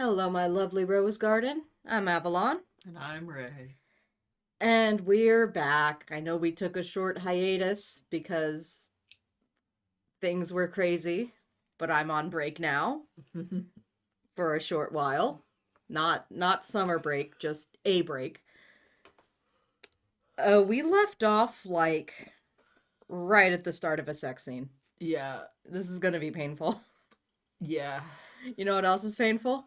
Hello, my lovely rose garden. I'm Avalon. And I'm Ray. And we're back. I know we took a short hiatus because things were crazy, but I'm on break now for a short while. Not summer break, just a break. We left off like right at the start of a sex scene. Yeah, This is gonna be painful. yeah. You know what else is painful?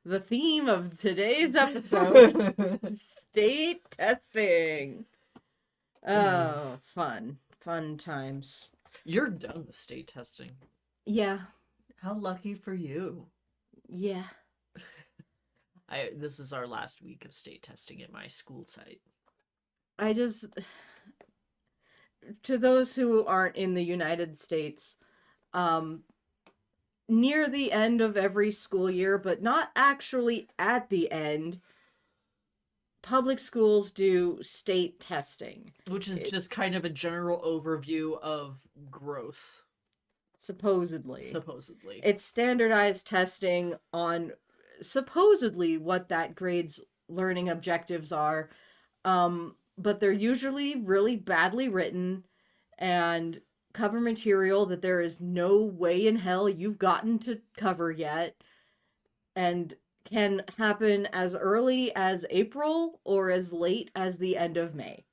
The theme of today's episode, state testing. Oh, fun times. You're done with state testing. Yeah, How lucky for you. yeah. This is our last week of state testing at my school site. I just, to those who aren't in the United States, near the end of every school year, but not actually at the end, public schools do state testing. Which is just kind of a general overview of growth. Supposedly. Supposedly. It's standardized testing on supposedly what that grade's learning objectives are. But they're usually really badly written and cover material that there is no way in hell you've gotten to cover yet, and can happen as early as April or as late as the end of May.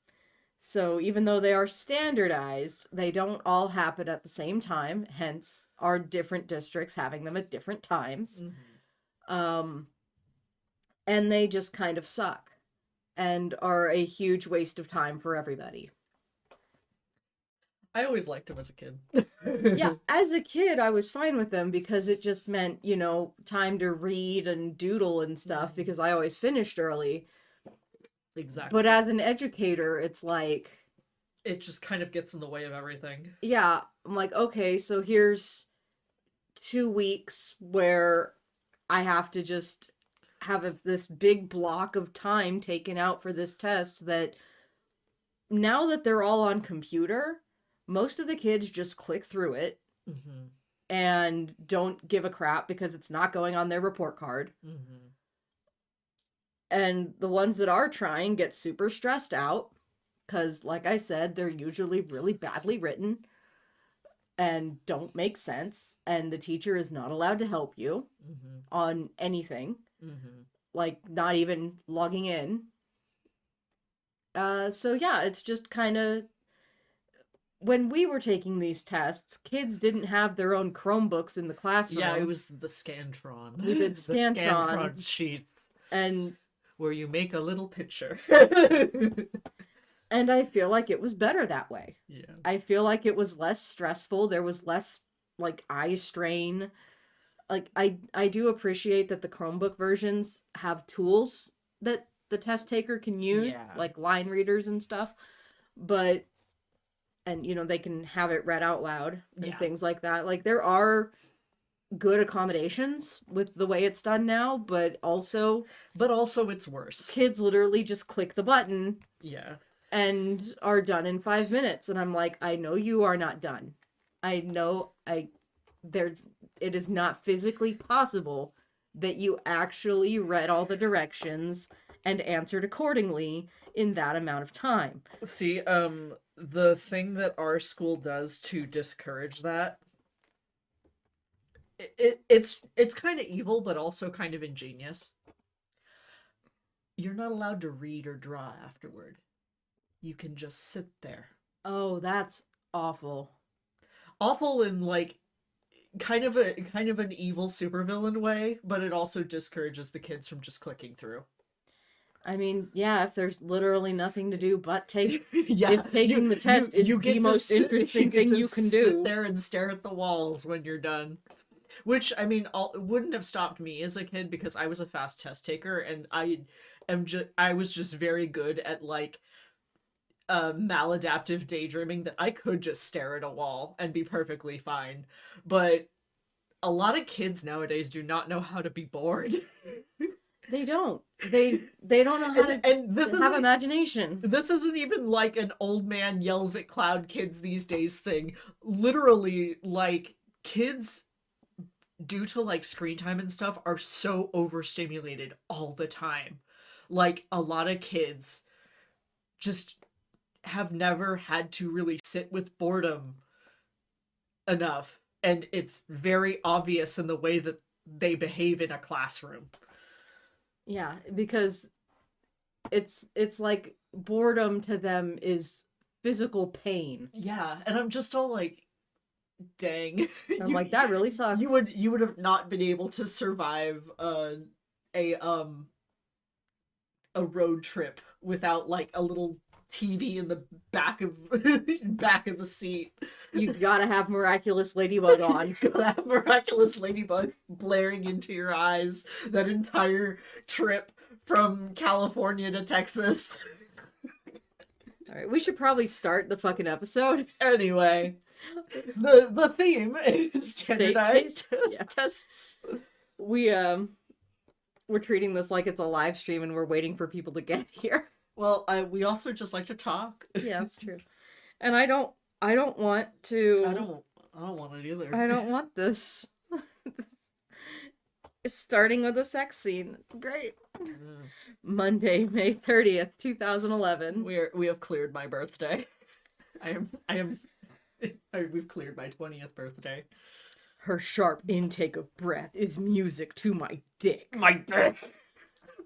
So even though they are standardized, they don't all happen at the same time, hence our different districts having them at different times. And they just kind of suck and are a huge waste of time for everybody. I always liked them as a kid. Yeah, as a kid, I was fine with them because it just meant, time to read and doodle and stuff because I always finished early. Exactly. But as an educator, it's like... it just kind of gets in the way of everything. Yeah, I'm like, okay, so here's 2 weeks where I have to just have this big block of time taken out for this test that now that they're all on computer, most of the kids just click through it and don't give a crap because it's not going on their report card. And the ones that are trying get super stressed out because, like I said, they're usually really badly written and don't make sense. And the teacher is not allowed to help you on anything. Like, not even logging in. So yeah, it's just kind of... when we were taking these tests, kids didn't have their own Chromebooks in the classroom. Yeah, it was the Scantron. We did Scantron. The Scantron sheets. And... where you make a little picture. And I feel like it was better that way. Yeah. I feel like it was less stressful. There was less, like, eye strain. Like, I do appreciate that the Chromebook versions have tools that the test taker can use, like line readers and stuff. But, and, they can have it read out loud and things like that. Like, there are good accommodations with the way it's done now, but also it's worse. Kids literally just click the button. Yeah. And are done in 5 minutes. And I'm like, I know you are not done. I know it is not physically possible that you actually read all the directions and answered accordingly in that amount of time. See, the thing that our school does to discourage that, it's kind of evil, but also kind of ingenious. You're not allowed to read or draw afterward. You can just sit there. Oh, that's awful. Awful in, like, kind of an evil supervillain way, but it also discourages the kids from just clicking through. I mean, yeah, if there's literally nothing to do but take... if taking the test is the most interesting thing you can do. Sit there and stare at the walls when you're done. Which, I mean, wouldn't have stopped me as a kid because I was a fast test taker, and I was just very good at, like, maladaptive daydreaming that I could just stare at a wall and be perfectly fine. But a lot of kids nowadays do not know how to be bored. They don't. They don't know how to have imagination. This isn't even like an old man yells at cloud kids these days thing. Literally, like, kids due to like screen time and stuff, are so overstimulated all the time. Like a lot of kids just have never had to really sit with boredom enough, and it's very obvious in the way that they behave in a classroom. Yeah, because it's like boredom to them is physical pain. Yeah, and I'm just all like, dang. I'm like, that really sucks. You would have not been able to survive a a road trip without like a little TV in the back of back of the seat. You gotta have Miraculous Ladybug on. Gotta have Miraculous Ladybug blaring into your eyes that entire trip from California to Texas. All right, we should probably start the fucking episode. Anyway, the theme is standardized yeah. tests. We're treating this like it's a live stream and we're waiting for people to get here. Well, we also just like to talk. Yeah, that's true. And I don't want to. I don't want it either. I don't want this. It's starting with a sex scene. Great. Monday, May 30th, 2011. We have cleared my birthday. We've cleared my 20th birthday. Her sharp intake of breath is music to my dick. My dick.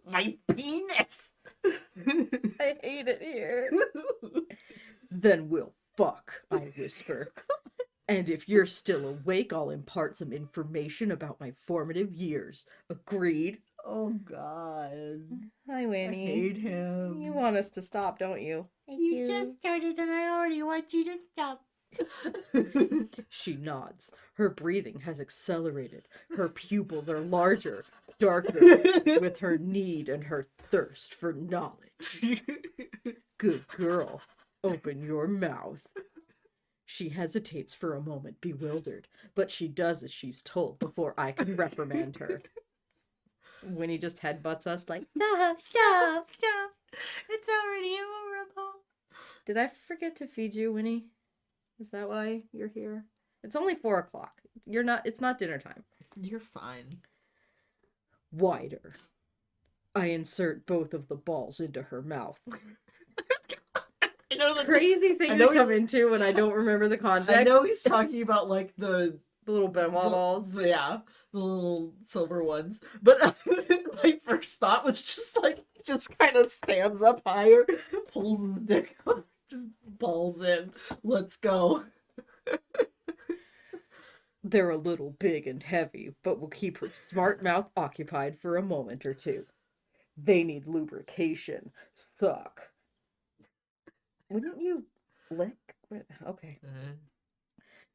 My penis. I hate it here. Then we'll fuck, I whisper. And if you're still awake, I'll impart some information about my formative years. Agreed? Oh, God. Hi, Winnie. I hate him. You want us to stop, don't you? You just started and I already want you to stop. She nods. Her breathing has accelerated. Her pupils are larger, darker, with her need and her thirst for knowledge. Good girl. Open your mouth. She hesitates for a moment, bewildered, but she does as she's told before I can reprimand her. Winnie just headbutts us like, Stop. It's already horrible. did I forget to feed you, Winnie? Is that why you're here? It's only 4 o'clock. It's not dinner time. You're fine. Wider. I insert both of the balls into her mouth. I know the Crazy thing to come into when I don't remember the context. I know he's talking about like the little Benoit balls. Yeah, the little silver ones. But my first thought was just kind of stands up higher, pulls his dick up, just balls in. Let's go. They're a little big and heavy, but will keep her smart mouth occupied for a moment or two. They need lubrication. Suck. Wouldn't you lick? Okay.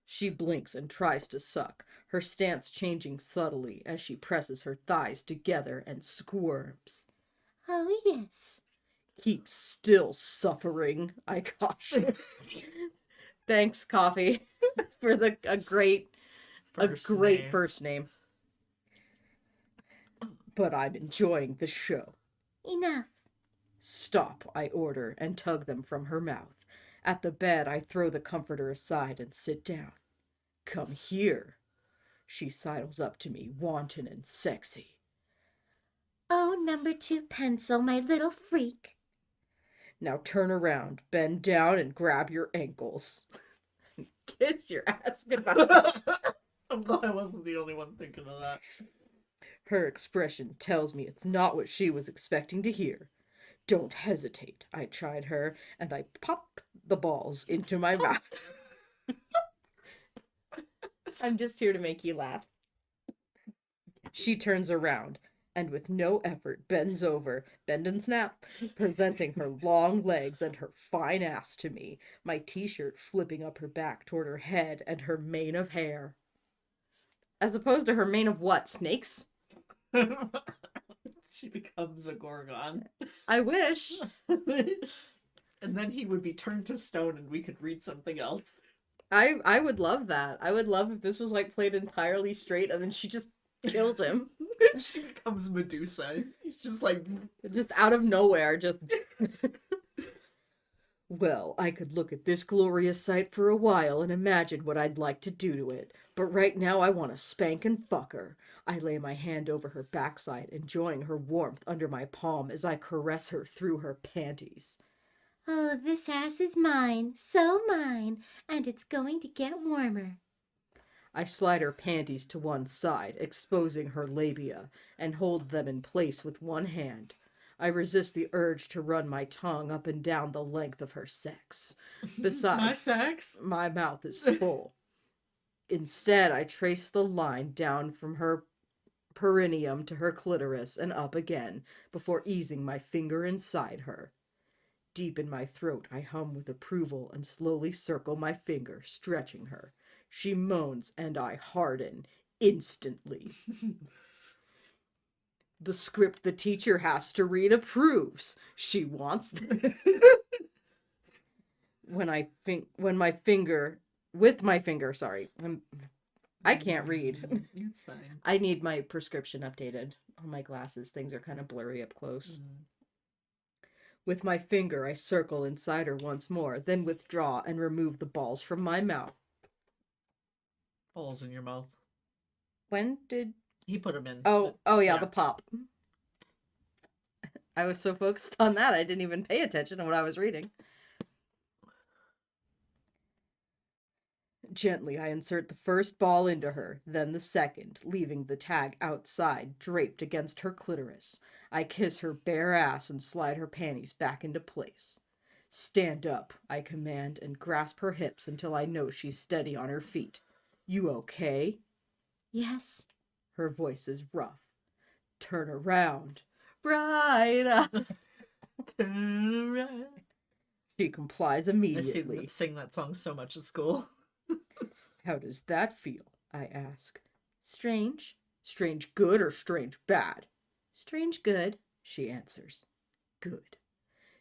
She blinks and tries to suck, her stance changing subtly as she presses her thighs together and squirms. Oh, yes. Keep still, suffering, I caution. Thanks, Coffee, for a great first name. But I'm enjoying the show. Enough. Stop, I order, and tug them from her mouth. At the bed, I throw the comforter aside and sit down. Come here. She sidles up to me, wanton and sexy. Oh, number 2 pencil, my little freak. Now turn around, bend down, and grab your ankles. Kiss your ass goodbye. I'm glad I wasn't the only one thinking of that. Her expression tells me it's not what she was expecting to hear. Don't hesitate, I chide her, and I pop the balls into my mouth. I'm just here to make you laugh. She turns around, and with no effort bends over, bend and snap, presenting her long legs and her fine ass to me, my t-shirt flipping up her back toward her head and her mane of hair. As opposed to her mane of what, snakes? She becomes a Gorgon. I wish. And then he would be turned to stone and we could read something else. I would love that. I would love if this was like played entirely straight and then she just kills him. She becomes Medusa. He's just like... Just out of nowhere, just... Well, I could look at this glorious sight for a while and imagine what I'd like to do to it, but right now I want to spank and fuck her. I lay my hand over her backside, enjoying her warmth under my palm as I caress her through her panties. Oh, this ass is mine, so mine, and it's going to get warmer. I slide her panties to one side, exposing her labia, and hold them in place with one hand. I resist the urge to run my tongue up and down the length of her sex. Besides, My sex? my mouth is full. Instead, I trace the line down from her perineum to her clitoris and up again before easing my finger inside her. Deep in my throat, I hum with approval and slowly circle my finger, stretching her. She moans and I harden instantly. The script the teacher has to read approves. She wants this. I can't read. It's fine. I need my prescription updated on my glasses. Things are kind of blurry up close. With my finger, I circle inside her once more, then withdraw and remove the balls from my mouth. Balls in your mouth. When did... He put them in. Oh yeah, yeah. the pop. I was so focused on that, I didn't even pay attention to what I was reading. Gently, I insert the first ball into her, then the second, leaving the tag outside, draped against her clitoris. I kiss her bare ass and slide her panties back into place. Stand up, I command, and grasp her hips until I know she's steady on her feet. You okay? Yes. Her voice is rough. Turn around. Briana. Turn around. She complies I immediately. sing that song so much at school. How does that feel? I ask. Strange. Strange good or strange bad? Strange good, she answers. Good.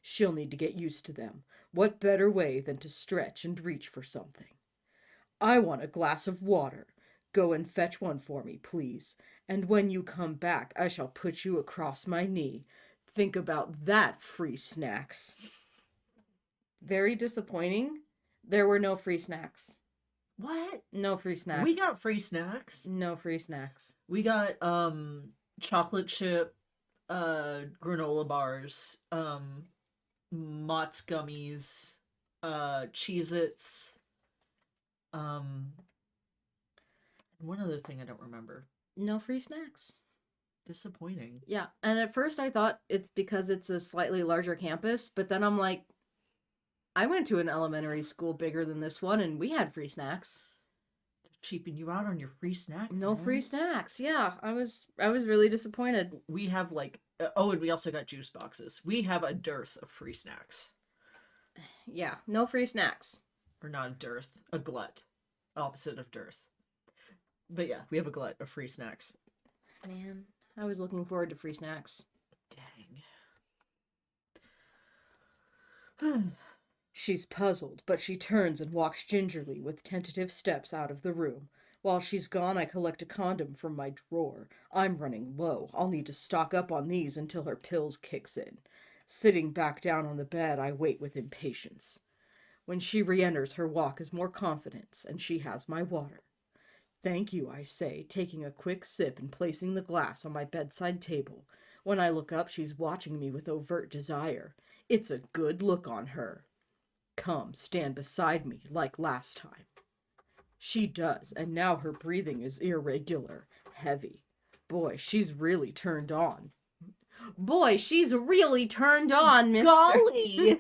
She'll need to get used to them. What better way than to stretch and reach for something? I want a glass of water. Go and fetch one for me, please. And when you come back, I shall put you across my knee. Think about that, free snacks. Very disappointing. There were no free snacks. What? No free snacks. We got free snacks. No free snacks. We got chocolate chip granola bars, Mott's gummies, Cheez-Its, one other thing I don't remember. No free snacks. Disappointing. Yeah, and at first I thought it's because it's a slightly larger campus, but then I'm like, I went to an elementary school bigger than this one, and we had free snacks. Cheaping you out on your free snacks. No man. free snacks. Yeah, I was really disappointed. We have like and we also got juice boxes. We have a dearth of free snacks. Yeah, no free snacks. Or not a dearth, a glut. Opposite of dearth. But yeah, we have a glut of free snacks. Man, I was looking forward to free snacks. Dang. She's puzzled, but she turns and walks gingerly with tentative steps out of the room. While she's gone, I collect a condom from my drawer. I'm running low. I'll need to stock up on these until her pills kicks in. Sitting back down on the bed, I wait with impatience. When she re-enters, her walk is more confidence, and she has my water. Thank you, I say, taking a quick sip and placing the glass on my bedside table. When I look up, she's watching me with overt desire. It's a good look on her. Come, stand beside me, like last time. She does, and now her breathing is irregular, heavy. Boy, she's really turned on. Boy, she's really turned on, mister. Golly!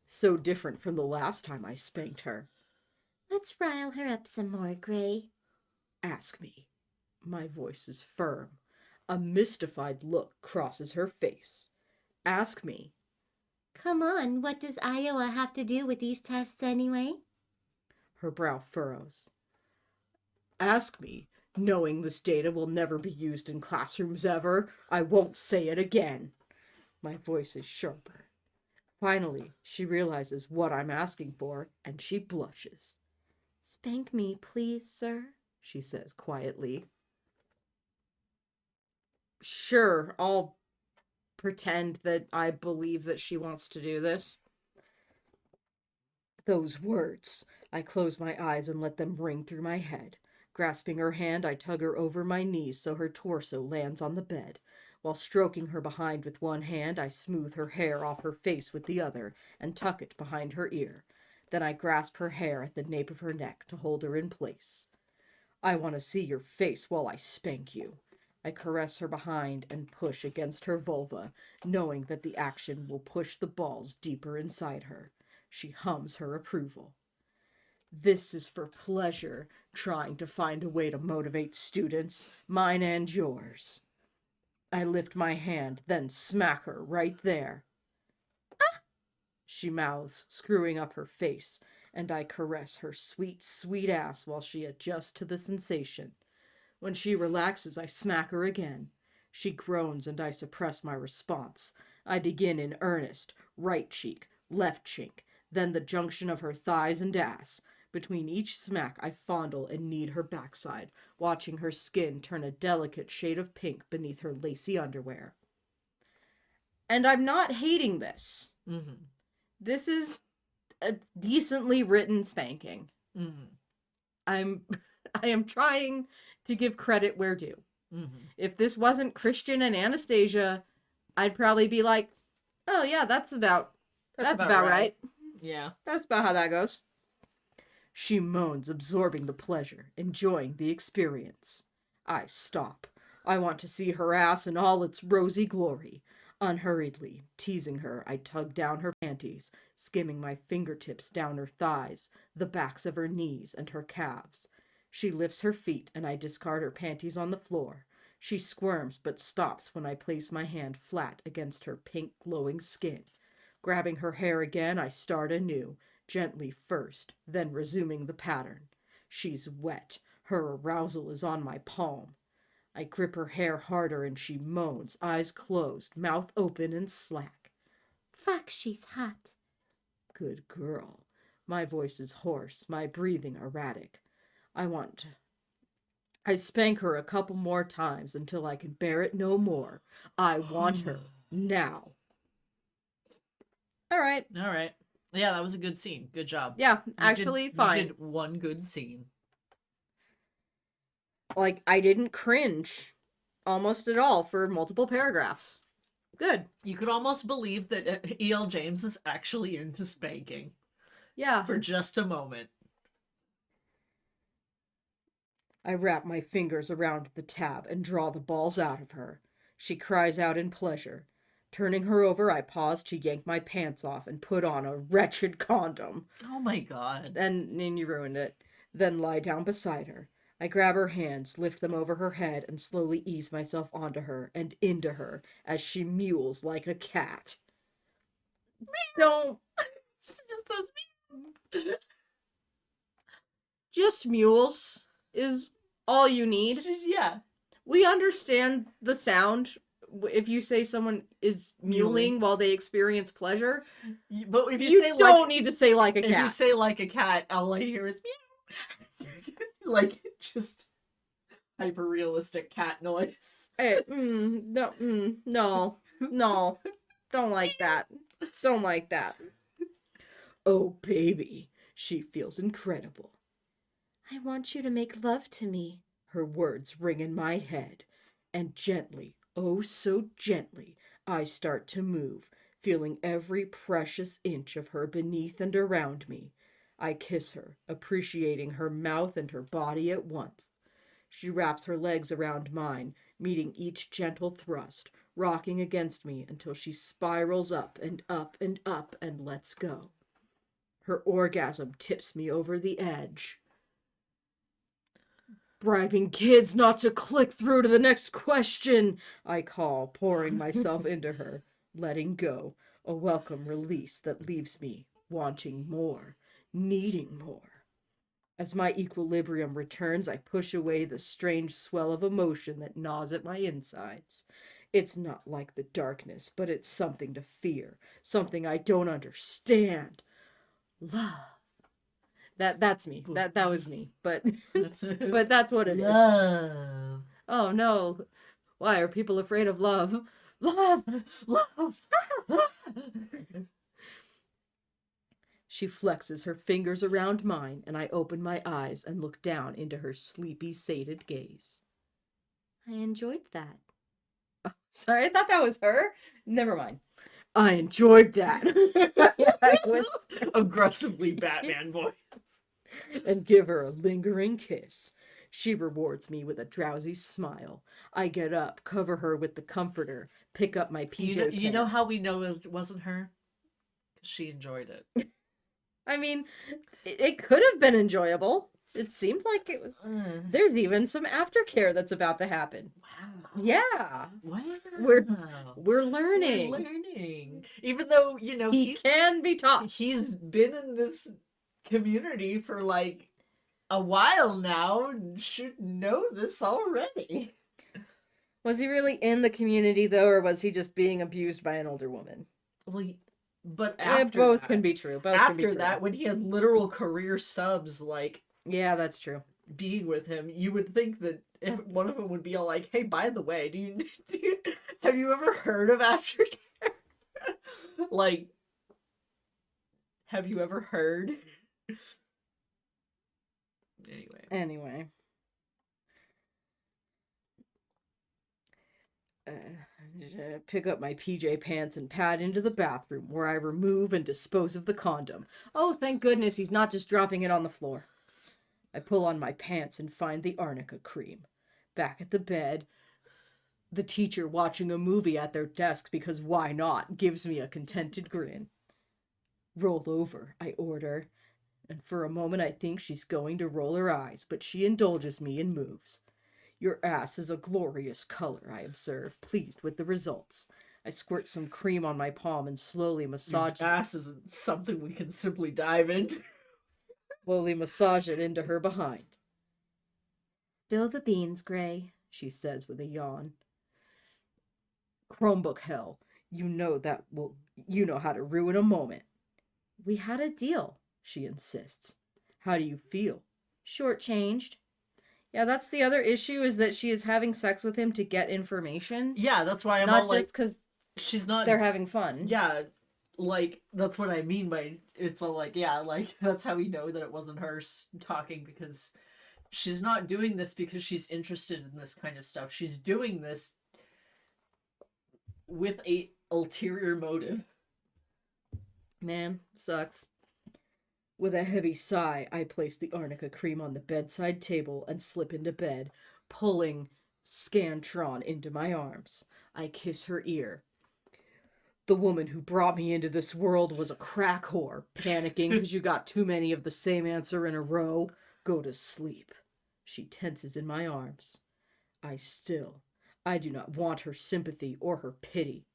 So different from the last time I spanked her. Let's rile her up some more, Gray. Ask me. My voice is firm. A mystified look crosses her face. Ask me. Come on, what does Iowa have to do with these tests anyway? Her brow furrows. Ask me, knowing this data will never be used in classrooms ever. I won't say it again. My voice is sharper. Finally, she realizes what I'm asking for, and she blushes. Spank me, please, sir, she says quietly. Sure, I'll pretend that I believe that she wants to do this. Those words. I close my eyes and let them ring through my head. Grasping her hand, I tug her over my knees so her torso lands on the bed. While stroking her behind with one hand, I smooth her hair off her face with the other and tuck it behind her ear. Then I grasp her hair at the nape of her neck to hold her in place. I want to see your face while I spank you. I caress her behind and push against her vulva, knowing that the action will push the balls deeper inside her. She hums her approval. This is for pleasure, trying to find a way to motivate students, mine and yours. I lift my hand, then smack her right there. Ah! She mouths, screwing up her face, and I caress her sweet, sweet ass while she adjusts to the sensation. When she relaxes, I smack her again. She groans and I suppress my response. I begin in earnest, right cheek, left cheek, then the junction of her thighs and ass. Between each smack, I fondle and knead her backside, watching her skin turn a delicate shade of pink beneath her lacy underwear. And I'm not hating this. Mm-hmm. This is a decently written spanking. Mm-hmm. I am trying to give credit where due. Mm-hmm. If this wasn't Christian and Anastasia, I'd probably be like, oh yeah, that's about right. Yeah. That's about how that goes. She moans, absorbing the pleasure, enjoying the experience. I stop. I want to see her ass in all its rosy glory. Unhurriedly, teasing her, I tug down her panties, skimming my fingertips down her thighs, the backs of her knees, and her calves. She lifts her feet, and I discard her panties on the floor. She squirms, but stops when I place my hand flat against her pink, glowing skin. Grabbing her hair again, I start anew, gently first, then resuming the pattern. She's wet. Her arousal is on my palm. I grip her hair harder and she moans, eyes closed, mouth open and slack. Fuck, she's hot. Good girl. My voice is hoarse, my breathing erratic. I spank her a couple more times until I can bear it no more. I want her now. All right. Yeah, that was a good scene. Good job. Yeah, actually, fine. You did one good scene. Like, I didn't cringe almost at all for multiple paragraphs. Good. You could almost believe that E.L. James is actually into spanking. Yeah. For just a moment. I wrap my fingers around the tab and draw the balls out of her. She cries out in pleasure. Turning her over, I pause to yank my pants off and put on a wretched condom. Oh my god. And you ruined it. Then lie down beside her. I grab her hands, lift them over her head, and slowly ease myself onto her and into her as she mews like a cat. Don't. She just says meow. Just mules is all you need. Yeah. We understand the sound if you say someone is mewling while they experience pleasure. But if you say don't need to say like a cat. If you say like a cat, all I hear is meow. Like, just hyper-realistic cat noise. Hey, no, don't like that. Don't like that. Oh, baby, she feels incredible. I want you to make love to me. Her words ring in my head, and gently, oh so gently, I start to move, feeling every precious inch of her beneath and around me. I kiss her, appreciating her mouth and her body at once. She wraps her legs around mine, meeting each gentle thrust, rocking against me until she spirals up and up and up and lets go. Her orgasm tips me over the edge. Bribing kids not to click through to the next question, I call, pouring myself into her, letting go, a welcome release that leaves me wanting more, needing more. As my equilibrium returns, I push away the strange swell of emotion that gnaws at my insides. It's not like the darkness, but it's something to fear, something I don't understand. Love. That's me. That was me. But that's what it is. Love. Oh no. Why are people afraid of love? Love. She flexes her fingers around mine, and I open my eyes and look down into her sleepy, sated gaze. I enjoyed that. Oh, sorry, I thought that was her. Never mind. I enjoyed that. I was... Aggressively Batman voice. And give her a lingering kiss. She rewards me with a drowsy smile. I get up, cover her with the comforter, pick up my PJ pants. You know how we know it wasn't her? Because she enjoyed it. I mean, it could have been enjoyable. It seemed like it was. There's even some aftercare that's about to happen. Wow. Yeah. Wow. We're learning. We're learning. Even though, you know, he can be taught. He's been in this community for like a while now and should know this already. Was he really in the community though, or was he just being abused by an older woman? Well, but after both that, can be true. Both after can be true. that, when he has literal career subs, like, yeah, that's true. Being with him, you would think that one of them would be all like, "Hey, by the way, have you ever heard of aftercare? Like, have you ever heard?" Anyway. Pick up my PJ pants and pad into the bathroom, where I remove and dispose of the condom. Oh, thank goodness he's not just dropping it on the floor. I pull on my pants and find the arnica cream. Back at the bed, the teacher watching a movie at their desk because why not, gives me a contented grin. Roll over, I order, and for a moment I think she's going to roll her eyes, but she indulges me and moves. Your ass is a glorious color, I observe, pleased with the results. I squirt some cream on my palm and slowly massage Your ass isn't something we can simply dive into. Slowly massage it into her behind. Spill the beans, Gray, she says with a yawn. Chromebook hell, you know how to ruin a moment. We had a deal, she insists. How do you feel? Shortchanged. Yeah, that's the other issue, is that she is having sex with him to get information. Yeah, that's why I'm not all like, because she's not. They're having fun. Yeah, like that's what I mean by it's all like, yeah, like that's how we know that it wasn't her talking, because she's not doing this because she's interested in this kind of stuff. She's doing this with a ulterior motive. Man, sucks. With a heavy sigh, I place the arnica cream on the bedside table and slip into bed, pulling Scantron into my arms. I kiss her ear. The woman who brought me into this world was a crack whore. Panicking because you got too many of the same answer in a row? Go to sleep. She tenses in my arms. I do not want her sympathy or her pity.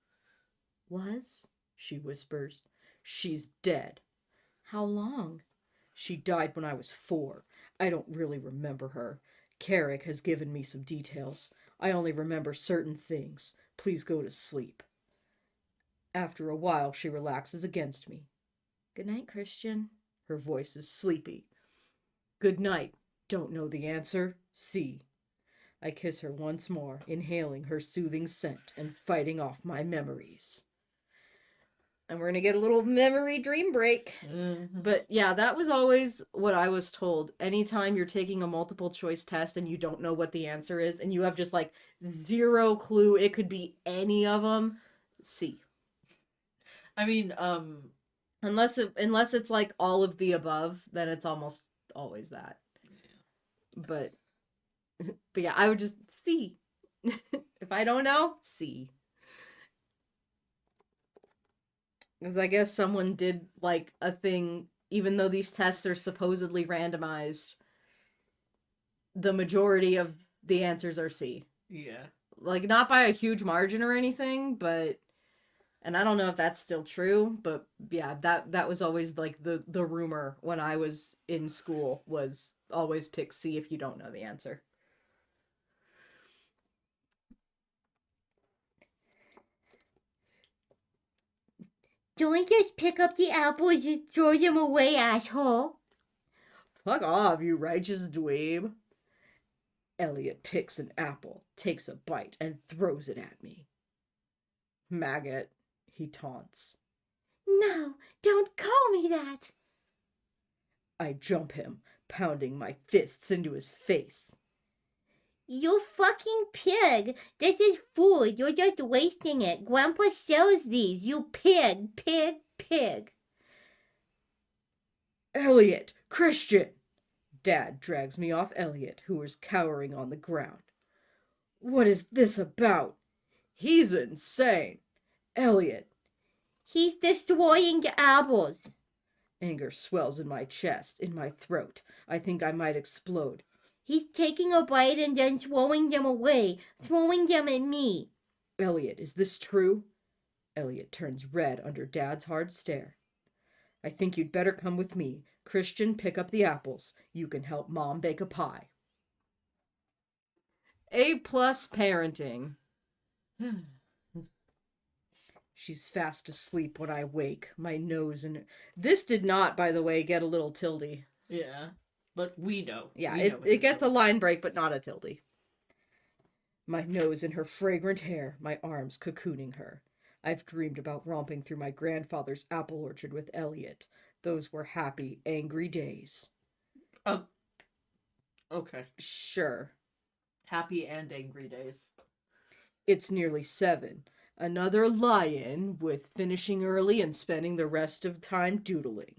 Was? She whispers. She's dead. How long? She died when I was 4. I don't really remember her. Carrick has given me some details. I only remember certain things. Please go to sleep. After a while, she relaxes against me. Good night, Christian. Her voice is sleepy. Good night. Don't know the answer. See. I kiss her once more, inhaling her soothing scent and fighting off my memories. And we're going to get a little memory dream break. Mm-hmm. But yeah, that was always what I was told. Anytime you're taking a multiple choice test and you don't know what the answer is, and you have just like 0 clue, it could be any of them, C. I mean, unless it's like all of the above, then it's almost always that. Yeah. But yeah, I would just C. If I don't know, C. Because I guess someone did, like, a thing, even though these tests are supposedly randomized, the majority of the answers are C. Yeah. Like, not by a huge margin or anything, but... And I don't know if that's still true, but yeah, that was always, like, the rumor when I was in school, was always pick C if you don't know the answer. Don't just pick up the apples and throw them away, asshole. Fuck off, you righteous dweeb. Elliot picks an apple, takes a bite, and throws it at me. Maggot, he taunts. No, don't call me that. I jump him, pounding my fists into his face. You fucking pig! This is food. You're just wasting it. Grandpa sells these. You pig, pig, pig. Elliot! Christian! Dad drags me off Elliot, who is cowering on the ground. What is this about? He's insane. Elliot! He's destroying the apples. Anger swells in my chest, in my throat. I think I might explode. He's taking a bite and then throwing them away, throwing them at me. Elliot, is this true? Elliot turns red under Dad's hard stare. I think you'd better come with me. Christian, pick up the apples. You can help Mom bake a pie. A+ parenting. She's fast asleep when I wake. My nose and... This did not, by the way, get a little tilde. Yeah, but we know. Yeah, We know it gets a line break, but not a tilde. My nose in her fragrant hair, my arms cocooning her. I've dreamed about romping through my grandfather's apple orchard with Elliot. Those were happy, angry days. Okay. Sure. Happy and angry days. It's nearly 7. Another lie-in, with finishing early and spending the rest of time doodling.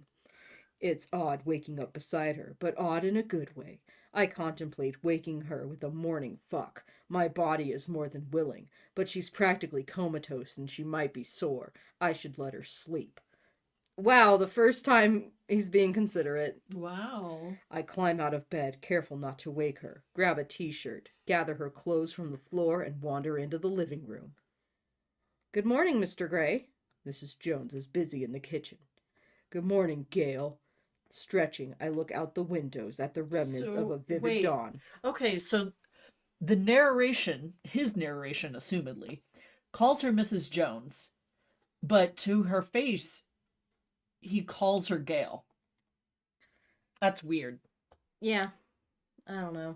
It's odd waking up beside her, but odd in a good way. I contemplate waking her with a morning fuck. My body is more than willing, but she's practically comatose and she might be sore. I should let her sleep. Wow, the first time he's being considerate. Wow. I climb out of bed, careful not to wake her, grab a t-shirt, gather her clothes from the floor, and wander into the living room. Good morning, Mr. Gray. Mrs. Jones is busy in the kitchen. Good morning, Gail. Stretching, I look out the windows at the remnants of a vivid dawn. Okay, so the narration, his narration, assumedly, calls her Mrs. Jones, but to her face, he calls her Gail. That's weird. Yeah, I don't know.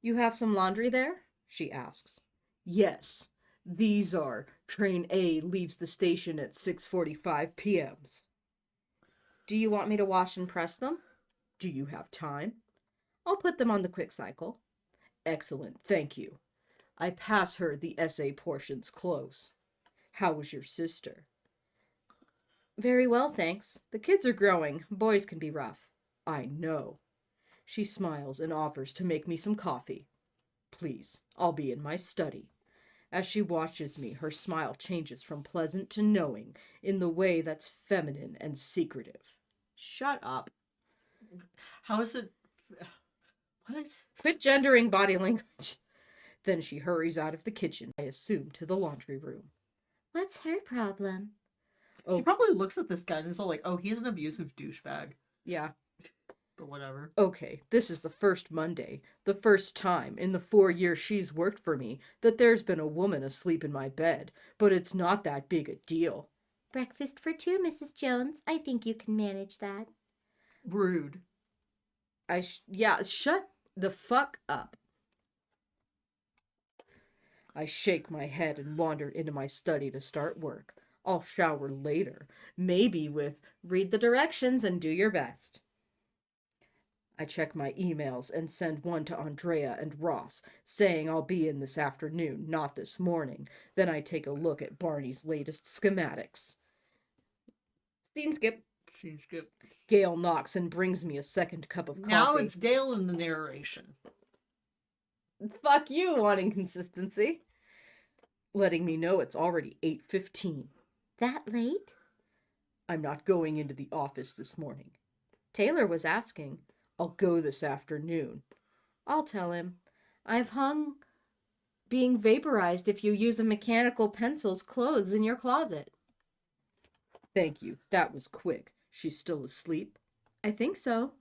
You have some laundry there? She asks. Yes, these are. Train A leaves the station at 6:45 p.m. Do you want me to wash and press them? Do you have time? I'll put them on the quick cycle. Excellent, thank you. I pass her the essay portions close. How was your sister? Very well, thanks. The kids are growing. Boys can be rough. I know. She smiles and offers to make me some coffee. Please, I'll be in my study. As she watches me, her smile changes from pleasant to knowing in the way that's feminine and secretive. Shut up. How is it? What? Quit gendering body language. Then she hurries out of the kitchen, I assume, to the laundry room. What's her problem? She probably looks at this guy and is all like, oh, he's an abusive douchebag. Yeah. Or whatever. Okay, this is the first Monday, the first time in the 4 years she's worked for me that there's been a woman asleep in my bed, but it's not that big a deal. Breakfast for 2, Mrs. Jones. I think you can manage that. Rude. Yeah, shut the fuck up. I shake my head and wander into my study to start work. I'll shower later, maybe with read the directions and do your best. I check my emails and send one to Andrea and Ross, saying I'll be in this afternoon, not this morning. Then I take a look at Barney's latest schematics. Scene skip. Scene skip. Gail knocks and brings me a second cup of coffee. Now it's Gail in the narration. Fuck you, wanting consistency. Letting me know it's already 8:15. That late? I'm not going into the office this morning. Taylor was asking. I'll go this afternoon. I'll tell him. I've hung being vaporized if you use a mechanical pencil's clothes in your closet. Thank you. That was quick. She's still asleep? I think so.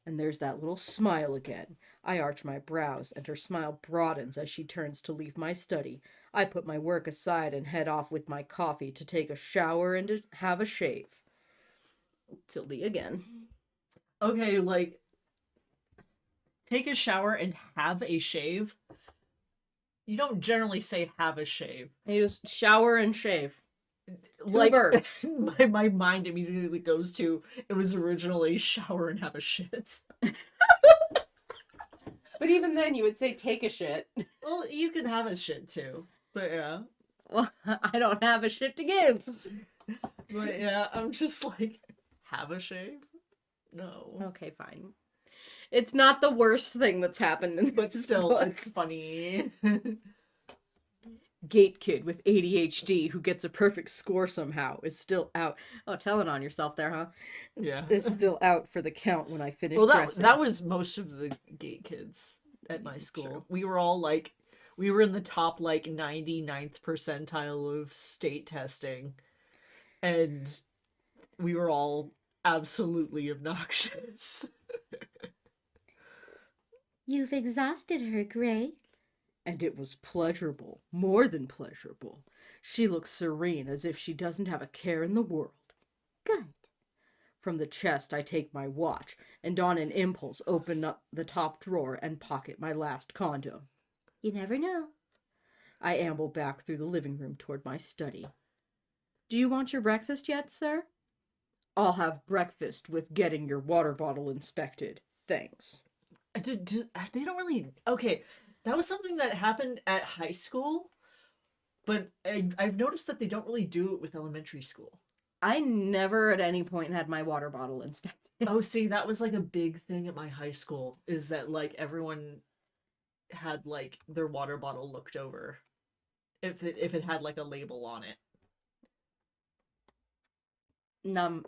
And there's that little smile again. I arch my brows, and her smile broadens as she turns to leave my study. I put my work aside and head off with my coffee to take a shower and to have a shave. Tilde again. Okay, like, take a shower and have a shave. You don't generally say have a shave. You just shower and shave. like birds. my mind immediately goes to it was originally shower and have a shit. But even then, you would say take a shit. Well, you can have a shit too, but yeah. Well, I don't have a shit to give. But yeah, I'm just like, have a shave? No. Okay, fine. It's not the worst thing that's happened in But this still, book. it's funny. Gate kid with ADHD who gets a perfect score somehow is still out. Oh, telling on yourself there, huh? Yeah. Is still out for the count when I finish Well, dressing. that was most of the gate kids at my school. True. We were all like, we were in the top like 99th percentile of state testing, and we were all absolutely obnoxious. You've exhausted her, Gray. And it was pleasurable, more than pleasurable. She looks serene, as if she doesn't have a care in the world. Good. From the chest I take my watch, and on an impulse open up the top drawer and pocket my last condom. You never know. I amble back through the living room toward my study. Do you want your breakfast yet, sir? I'll have breakfast with getting your water bottle inspected. Thanks. They don't really... Okay, that was something that happened at high school, but I've noticed that they don't really do it with elementary school. I never at any point had my water bottle inspected. Oh, see, that was like a big thing at my high school, is that like everyone had like their water bottle looked over if it had like a label on it. No,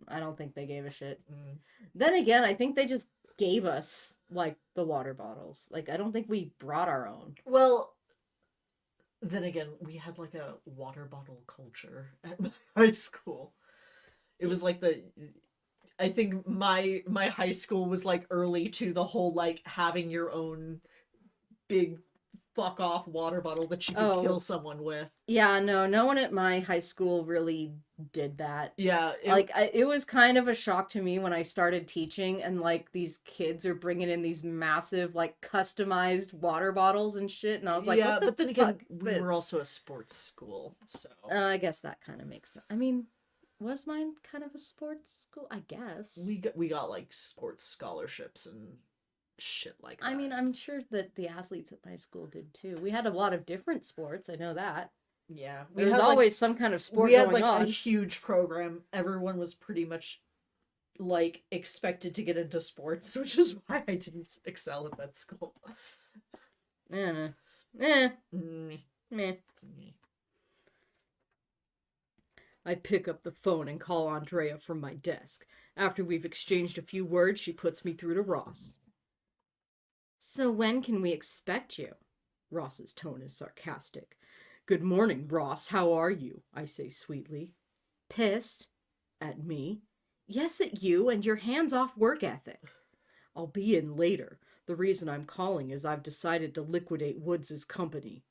I don't think they gave a shit. Mm. Then again, I think they just gave us, like, the water bottles. Like, I don't think we brought our own. Well, then again, we had like a water bottle culture at my high school. It was like I think my high school was like early to the whole like having your own big fuck off water bottle that you could kill someone with. Yeah, no one at my high school really did that. Yeah. It was kind of a shock to me when I started teaching and like these kids are bringing in these massive like customized water bottles and shit, and I was like, yeah, what the but then again, fuck is we this? were also a sports school, so I guess that kind of makes sense. I mean, was mine kind of a sports school? I guess. we got like sports scholarships and shit like that. I mean, I'm sure that the athletes at my school did too. We had a lot of different sports. I know that. Yeah, There was always some kind of sport we had going like on. a huge program. Everyone was pretty much like expected to get into sports, which is why I didn't excel at that school. Mm. Meh. I pick up the phone and call Andrea from my desk. After we've exchanged a few words, she puts me through to Ross. So when can we expect you? Ross's tone is sarcastic. Good morning, Ross. How are you? I say sweetly. Pissed? At me? Yes, at you and your hands-off work ethic. I'll be in later. The reason I'm calling is I've decided to liquidate Woods' company.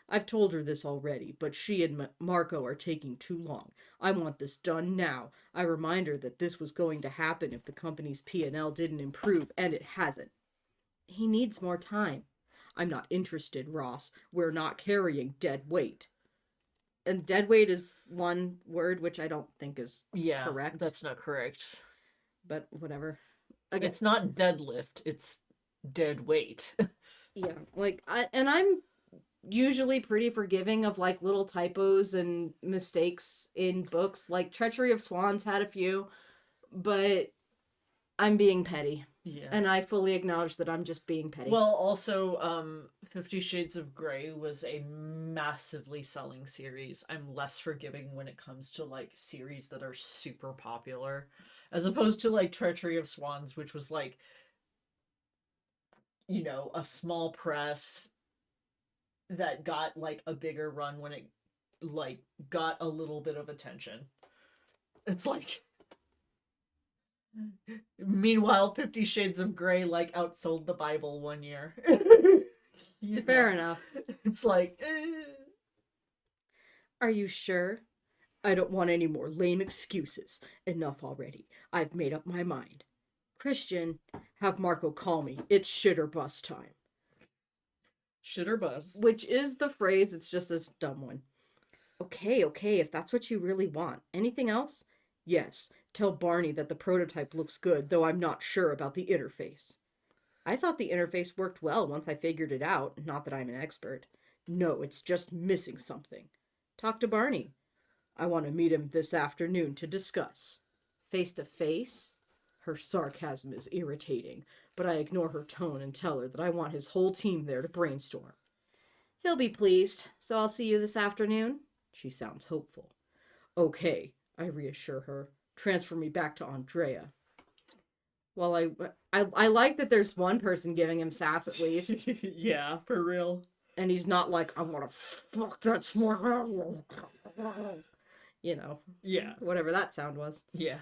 I've told her this already, but she and Marco are taking too long. I want this done now. I remind her that this was going to happen if the company's P&L didn't improve, and it hasn't. He needs more time. I'm not interested, Ross. We're not carrying dead weight. And dead weight is one word which I don't think is correct. That's not correct. But whatever. Again, It's not deadlift, it's dead weight. yeah, like I'm usually pretty forgiving of like little typos and mistakes in books. Like Treachery of Swans had a few, but I'm being petty. Yeah. And I fully acknowledge that I'm just being petty. Well, also, 50 Shades of Grey was a massively selling series. I'm less forgiving when it comes to, like, series that are super popular. As opposed to, like, Treachery of Swans, which was, like, you know, a small press that got, like, a bigger run when it, like, got a little bit of attention. It's like... Meanwhile, 50 Shades of Grey, like, outsold the Bible one year. You know? Fair enough. It's like... Are you sure? I don't want any more lame excuses. Enough already. I've made up my mind. Christian, have Marco call me. It's shit or bust time. Shit or bust. Which is the phrase, it's just a dumb one. Okay, if that's what you really want. Anything else? Yes, tell Barney that the prototype looks good, though I'm not sure about the interface. I thought the interface worked well once I figured it out, not that I'm an expert. No, it's just missing something. Talk to Barney. I want to meet him this afternoon to discuss. Face to face? Her sarcasm is irritating, but I ignore her tone and tell her that I want his whole team there to brainstorm. He'll be pleased, so I'll see you this afternoon. She sounds hopeful. Okay, I reassure her. Transfer me back to Andrea. Well, I like that there's one person giving him sass at least. Yeah, for real. And he's not like, I want to fuck that smart. You know. Yeah. Whatever that sound was. Yeah.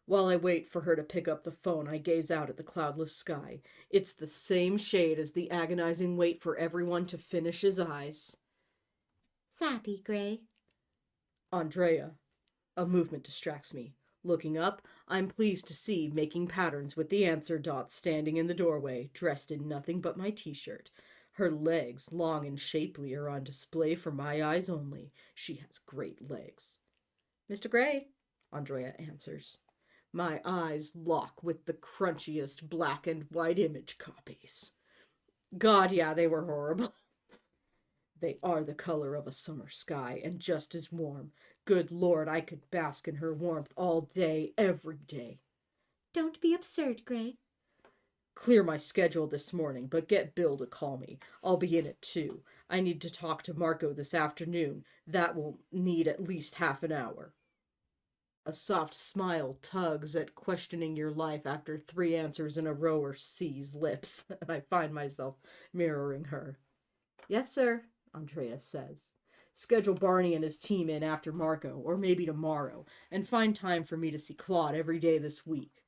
While I wait for her to pick up the phone, I gaze out at the cloudless sky. It's the same shade as the agonizing wait for everyone to finish his eyes. Sappy, Gray. Andrea. A movement distracts me. Looking up, I'm pleased to see making patterns with the answer dots standing in the doorway, dressed in nothing but my t-shirt. Her legs, long and shapely, are on display for my eyes only. She has great legs. Mr. Gray, Andrea answers. My eyes lock with the crunchiest black and white image copies. God, yeah, they were horrible. They are the color of a summer sky and just as warm. Good Lord, I could bask in her warmth all day, every day. Don't be absurd, Gray. Clear my schedule this morning, but get Bill to call me. I'll be in at 2. I need to talk to Marco this afternoon. That will need at least half an hour. A soft smile tugs at questioning your life after 3 answers in a row or C's lips, and I find myself mirroring her. Yes, sir, Andrea says. Schedule Barney and his team in after Marco, or maybe tomorrow, and find time for me to see Claude every day this week.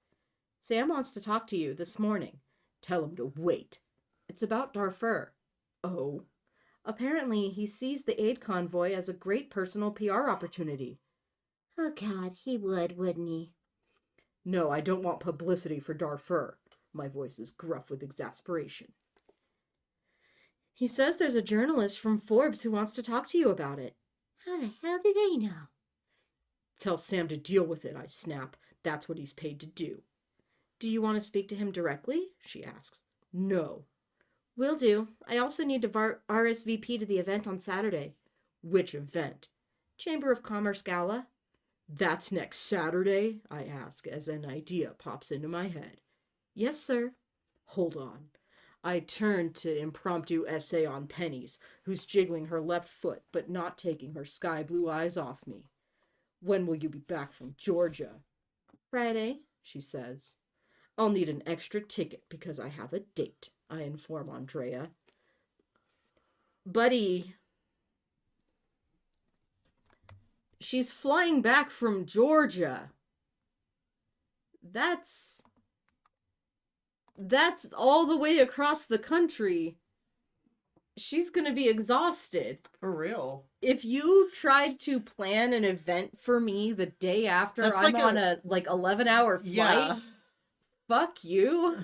Sam wants to talk to you this morning. Tell him to wait. It's about Darfur. Oh. Apparently, he sees the aid convoy as a great personal PR opportunity. Oh, God, he would, wouldn't he? No, I don't want publicity for Darfur. My voice is gruff with exasperation. He says there's a journalist from Forbes who wants to talk to you about it. How the hell do they know? Tell Sam to deal with it, I snap. That's what he's paid to do. Do you want to speak to him directly? She asks. No. Will do. I also need to RSVP to the event on Saturday. Which event? Chamber of Commerce Gala. That's next Saturday? I ask as an idea pops into my head. Yes, sir. Hold on. I turn to impromptu essay on Pennies, who's jiggling her left foot but not taking her sky blue eyes off me. When will you be back from Georgia? Friday, she says. I'll need an extra ticket because I have a date, I inform Andrea. Buddy, she's flying back from Georgia. That's all the way across the country. She's gonna be exhausted. For real. If you tried to plan an event for me the day after That's I'm on a 11-hour flight, Yeah. fuck you.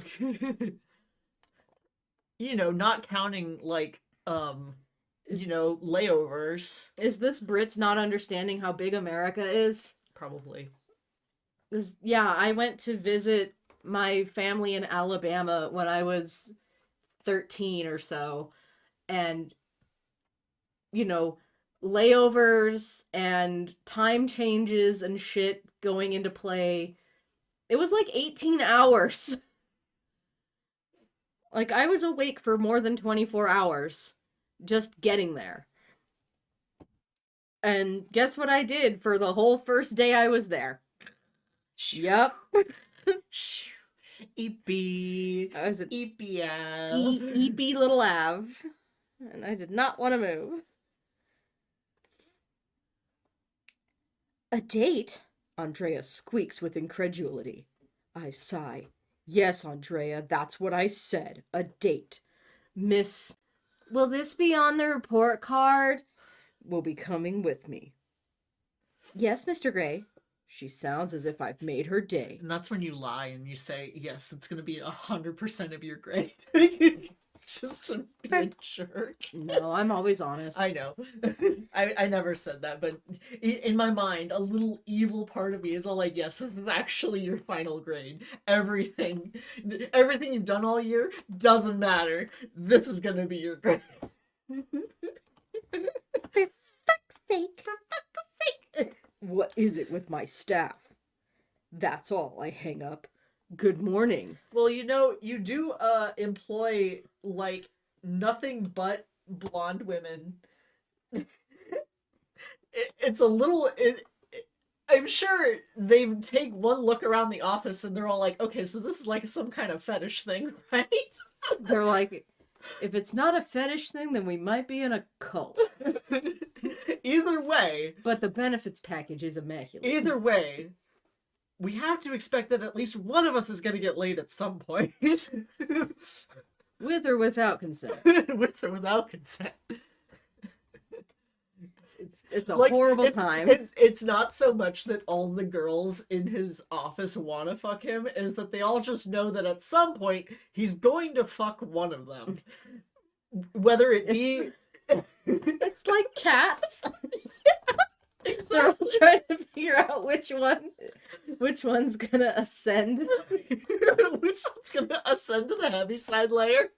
You know, not counting layovers. Is this Brits not understanding how big America is? Probably. 'Cause, yeah, I went to visit my family in Alabama when I was 13 or so, and layovers and time changes and shit going into play. It was like 18 hours. Like, I was awake for more than 24 hours just getting there. And guess what I did for the whole first day I was there? Yep. EP. I was at EPL. EP Little Ave. And I did not want to move. A date? Andrea squeaks with incredulity. I sigh. Yes, Andrea, that's what I said. A date. Miss, will this be on the report card? Will be coming with me. Yes, Mr. Gray. She sounds as if I've made her day. And that's when you lie and you say, yes, it's going to be 100% of your grade. just to be a jerk. No, I'm always honest. I know. I never said that, but in my mind, a little evil part of me is all like, yes, this is actually your final grade. Everything you've done all year doesn't matter. This is gonna be your grade. For fuck's sake. For fuck's sake. What is it with my staff? That's all. I hang up. Good morning. Well, you do employ like nothing but blonde women. It's a little. I'm sure they take one look around the office and they're all like, okay, so this is like some kind of fetish thing, right? They're like, if it's not a fetish thing, then we might be in a cult. Either way. But the benefits package is immaculate. Either way, we have to expect that at least one of us is going to get laid at some point. With or without consent. With or without consent. It's a horrible time. It's not so much that all the girls in his office want to fuck him, is that they all just know that at some point he's going to fuck one of them. Whether it be... It's like cats. Yeah, exactly. They're all trying to figure out which one's gonna ascend. Which one's gonna ascend to the Heaviside layer?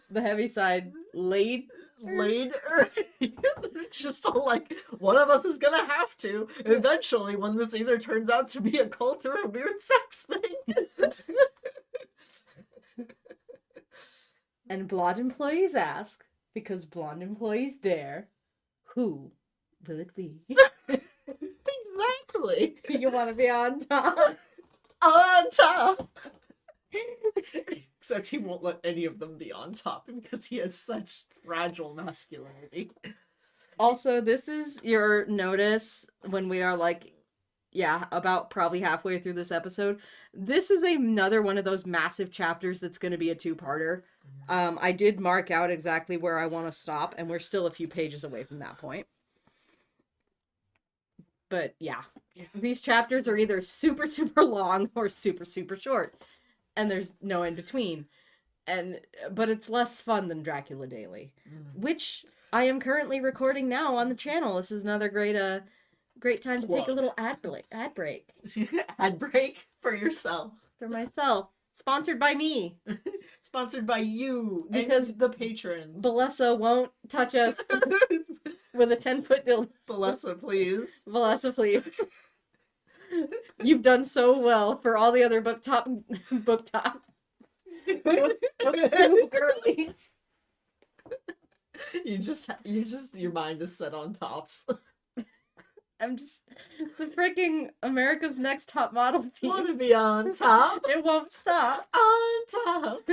The Heaviside laid. Just so like one of us is gonna have to eventually, when this either turns out to be a cult or a weird sex thing. And blonde employees ask, because blonde employees dare, who will it be? Exactly. You want to be on top? On top. Except he won't let any of them be on top because he has such fragile masculinity. Also, this is your notice when we are like, yeah, about probably halfway through this episode. This is another one of those massive chapters that's going to be a two-parter. I did mark out exactly where I want to stop, and we're still a few pages away from that point. But yeah, these chapters are either super, super long or super, super short. And there's no in between. But it's less fun than Dracula Daily, which I am currently recording now on the channel. This is another great time to take a little ad break. Ad break for yourself. For myself. Sponsored by me. Sponsored by you. Because and the patrons. Balessa won't touch us with a 10-foot dildo. Balessa, please. Balessa, please. You've done so well for all the other booktube girlies. Your mind is set on tops. I'm just the freaking America's Next Top Model theme. Want to be on top? It won't stop. On top.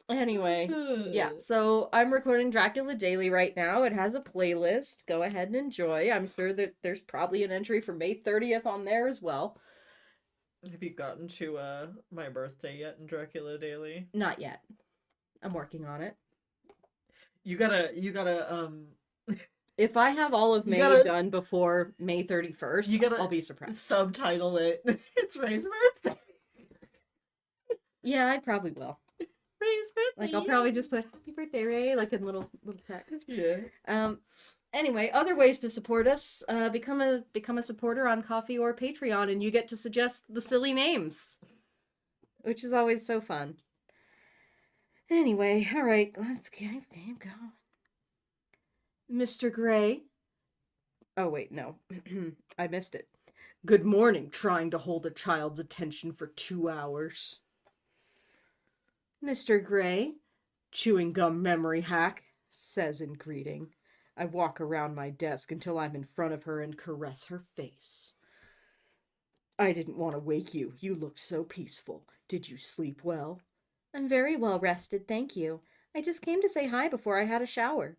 Anyway, yeah, so I'm recording Dracula Daily right now. It has a playlist. Go ahead and enjoy. I'm sure that there's probably an entry for May 30th on there as well. Have you gotten to my birthday yet in Dracula Daily? Not yet. I'm working on it. You gotta if I have all of May done before May 31st, I'll be surprised. Subtitle it. It's Ray's birthday. Yeah, I probably will. Ray's birthday. Like, I'll probably just put "Happy Birthday, Ray," like in little text. Yeah. Anyway, other ways to support us: become a supporter on Ko-fi or Patreon, and you get to suggest the silly names, which is always so fun. Anyway, all right, let's keep going. Mr. Gray. Oh wait, no, I missed it. Good morning. Trying to hold a child's attention for 2 hours. Mr. Gray, chewing gum memory hack, says in greeting. I walk around my desk until I'm in front of her and caress her face. I didn't want to wake you. You looked so peaceful. Did you sleep well? I'm very well rested, thank you. I just came to say hi before I had a shower.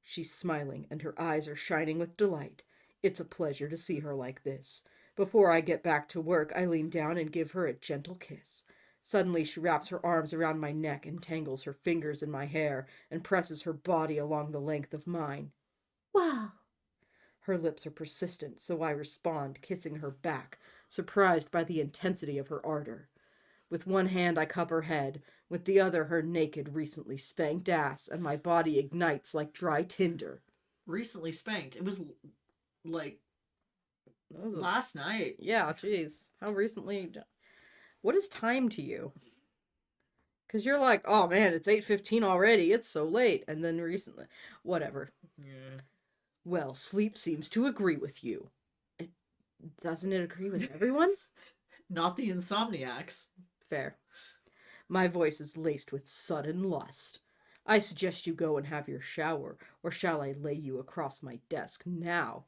She's smiling and her eyes are shining with delight. It's a pleasure to see her like this. Before I get back to work, I lean down and give her a gentle kiss. Suddenly she wraps her arms around my neck and tangles her fingers in my hair and presses her body along the length of mine. Wow! Her lips are persistent, so I respond, kissing her back, surprised by the intensity of her ardor. With one hand I cup her head, with the other her naked, recently spanked ass, and my body ignites like dry tinder. Recently spanked. It was like That was last night. Yeah, jeez. How recently? What is time to you? Because you're like, oh man, it's 8:15 already. It's so late. And then recently, whatever. Yeah. Well, sleep seems to agree with you. Doesn't it agree with everyone? Not the insomniacs. Fair. My voice is laced with sudden lust. I suggest you go and have your shower, or shall I lay you across my desk now?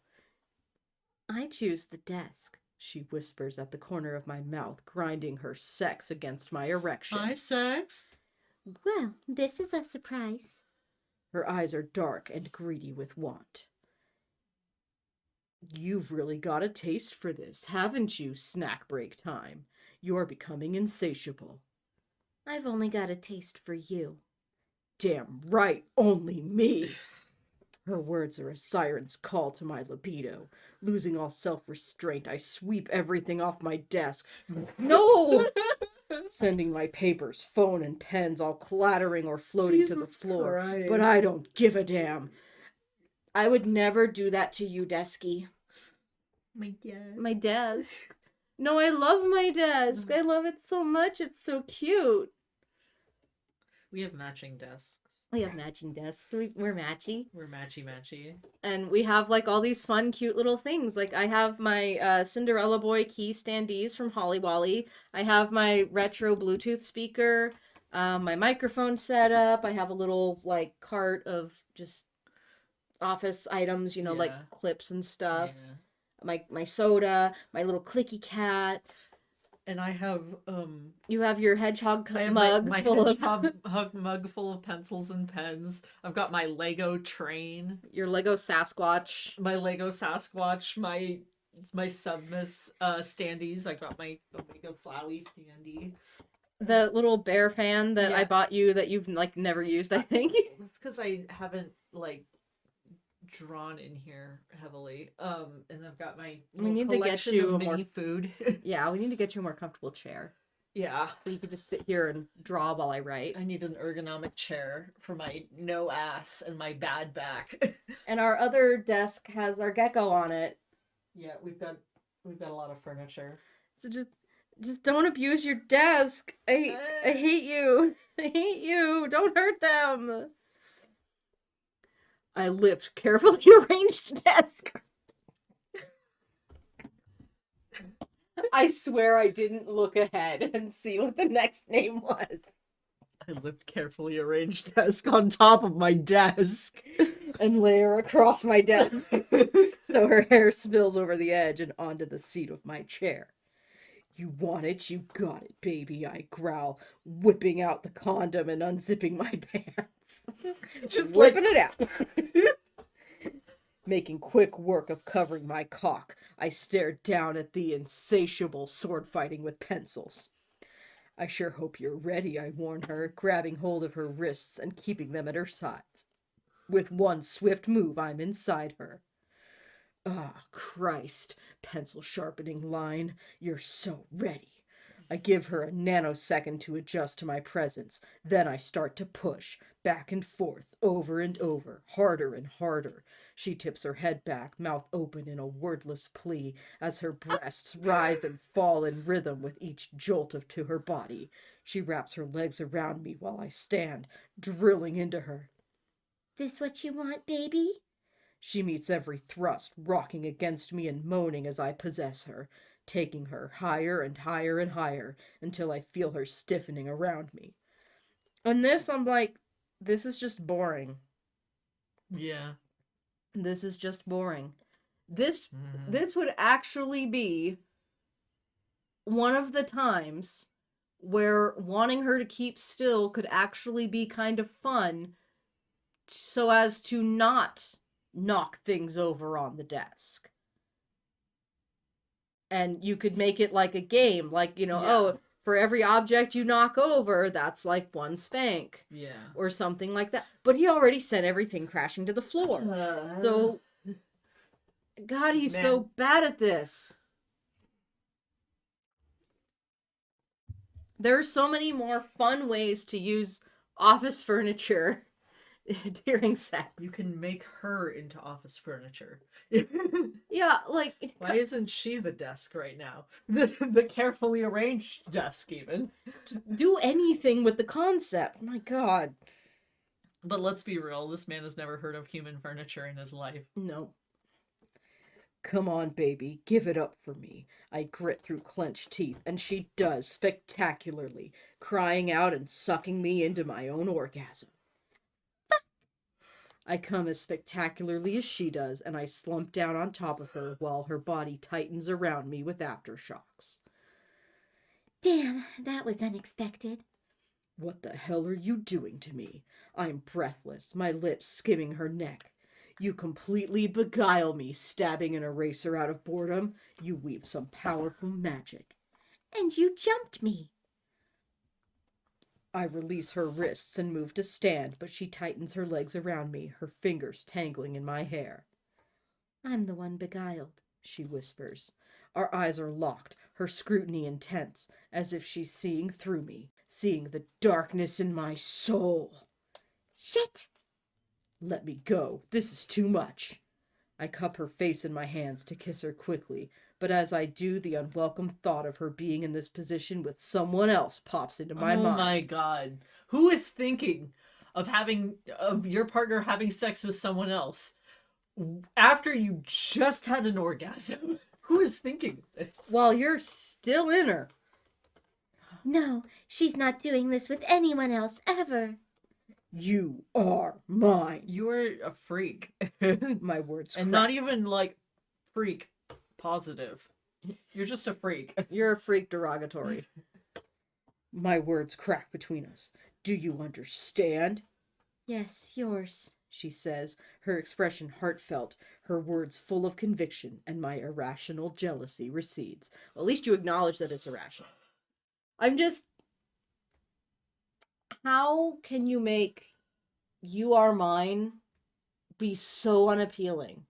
I choose the desk, she whispers at the corner of my mouth, grinding her sex against my erection. Hi, sex. Well, this is a surprise. Her eyes are dark and greedy with want. You've really got a taste for this, haven't you, snack break time? You're becoming insatiable. I've only got a taste for you. Damn right, only me. Her words are a siren's call to my libido. Losing all self-restraint, I sweep everything off my desk. No! Sending my papers, phone, and pens all clattering or floating to the floor. Christ. But I don't give a damn. I would never do that to you, Desky. My desk. No, I love my desk. I love it so much. It's so cute. We have matching desks. We have matching desks. We're matchy. We're matchy. And we have like all these fun, cute little things. Like I have my Cinderella Boy key standees from Holly Wally. I have my retro Bluetooth speaker. My microphone set up. I have a little like cart of just office items, you know, like clips and stuff. Yeah. My soda, my little clicky cat. And I have You have your hedgehog I have mug my full of hedgehog mug full of pencils and pens. I've got my Lego train, your Lego Sasquatch. my Lego Sasquatch, my Submiss standees. I got my Lego Flowey standee. The little bear fan that I Yeah. bought you that you've like never used, I think. That's because I haven't like drawn in here heavily. And I've got my We need to get collection you of a more- mini food. Yeah, we need to get you a more comfortable chair. Yeah. So you could just sit here and draw while I write. I need an ergonomic chair for my no ass and my bad back. And our other desk has our gecko on it. Yeah, we've got a lot of furniture. So just don't abuse your desk. I hate you. I hate you. Don't hurt them. I lift carefully arranged desk. I swear I didn't look ahead and see what the next name was. I lift carefully arranged desk on top of my desk. And lay her across my desk so her hair spills over the edge and onto the seat of my chair. You want it, you got it, baby, I growl, whipping out the condom and unzipping my pants. Just whipping it out. Making quick work of covering my cock, I stare down at the insatiable sword fighting with pencils. I sure hope you're ready, I warn her, grabbing hold of her wrists and keeping them at her sides. With one swift move, I'm inside her. Ah, Christ, pencil sharpening line, you're so ready. I give her a nanosecond to adjust to my presence. Then I start to push, back and forth, over and over, harder and harder. She tips her head back, mouth open in a wordless plea, as her breasts rise and fall in rhythm with each jolt to her body. She wraps her legs around me while I stand, drilling into her. This what you want, baby? She meets every thrust, rocking against me and moaning as I possess her, taking her higher and higher and higher until I feel her stiffening around me. And this, I'm like, this is just boring. Yeah. This is just boring. This would actually be one of the times where wanting her to keep still could actually be kind of fun so as to not knock things over on the desk. And you could make it like a game, like, you know, oh, for every object you knock over, that's like one spank. Yeah. Or something like that. But he already sent everything crashing to the floor. So, God, he's so bad at this. There are so many more fun ways to use office furniture during sex. You can make her into office furniture. Yeah, like... Why isn't she the desk right now? The carefully arranged desk, even. do anything with the concept. My god. But let's be real, this man has never heard of human furniture in his life. No. Come on, baby, give it up for me. I grit through clenched teeth, and she does spectacularly, crying out and sucking me into my own orgasm. I come as spectacularly as she does, and I slump down on top of her while her body tightens around me with aftershocks. Damn, that was unexpected. What the hell are you doing to me? I'm breathless, my lips skimming her neck. You completely beguile me, stabbing an eraser out of boredom. You weave some powerful magic. And you jumped me. I release her wrists and move to stand, but she tightens her legs around me, her fingers tangling in my hair. I'm the one beguiled, she whispers. Our eyes are locked, her scrutiny intense, as if she's seeing through me, seeing the darkness in my soul. Shit! Let me go. This is too much. I cup her face in my hands to kiss her quickly, but as I do, the unwelcome thought of her being in this position with someone else pops into my mind. Oh my god. Who is thinking of your partner having sex with someone else after you just had an orgasm? Who is thinking this? Well, you're still in her. No, she's not doing this with anyone else ever. You are mine. You're a freak. My words and crack. not even like freak positive. You're just a freak. You're a freak derogatory. My words crack between us. Do you understand? Yes, yours, she says, her expression heartfelt, her words full of conviction, and my irrational jealousy recedes. Well, at least you acknowledge that it's irrational. I'm just... How can you make "you are mine" be so unappealing?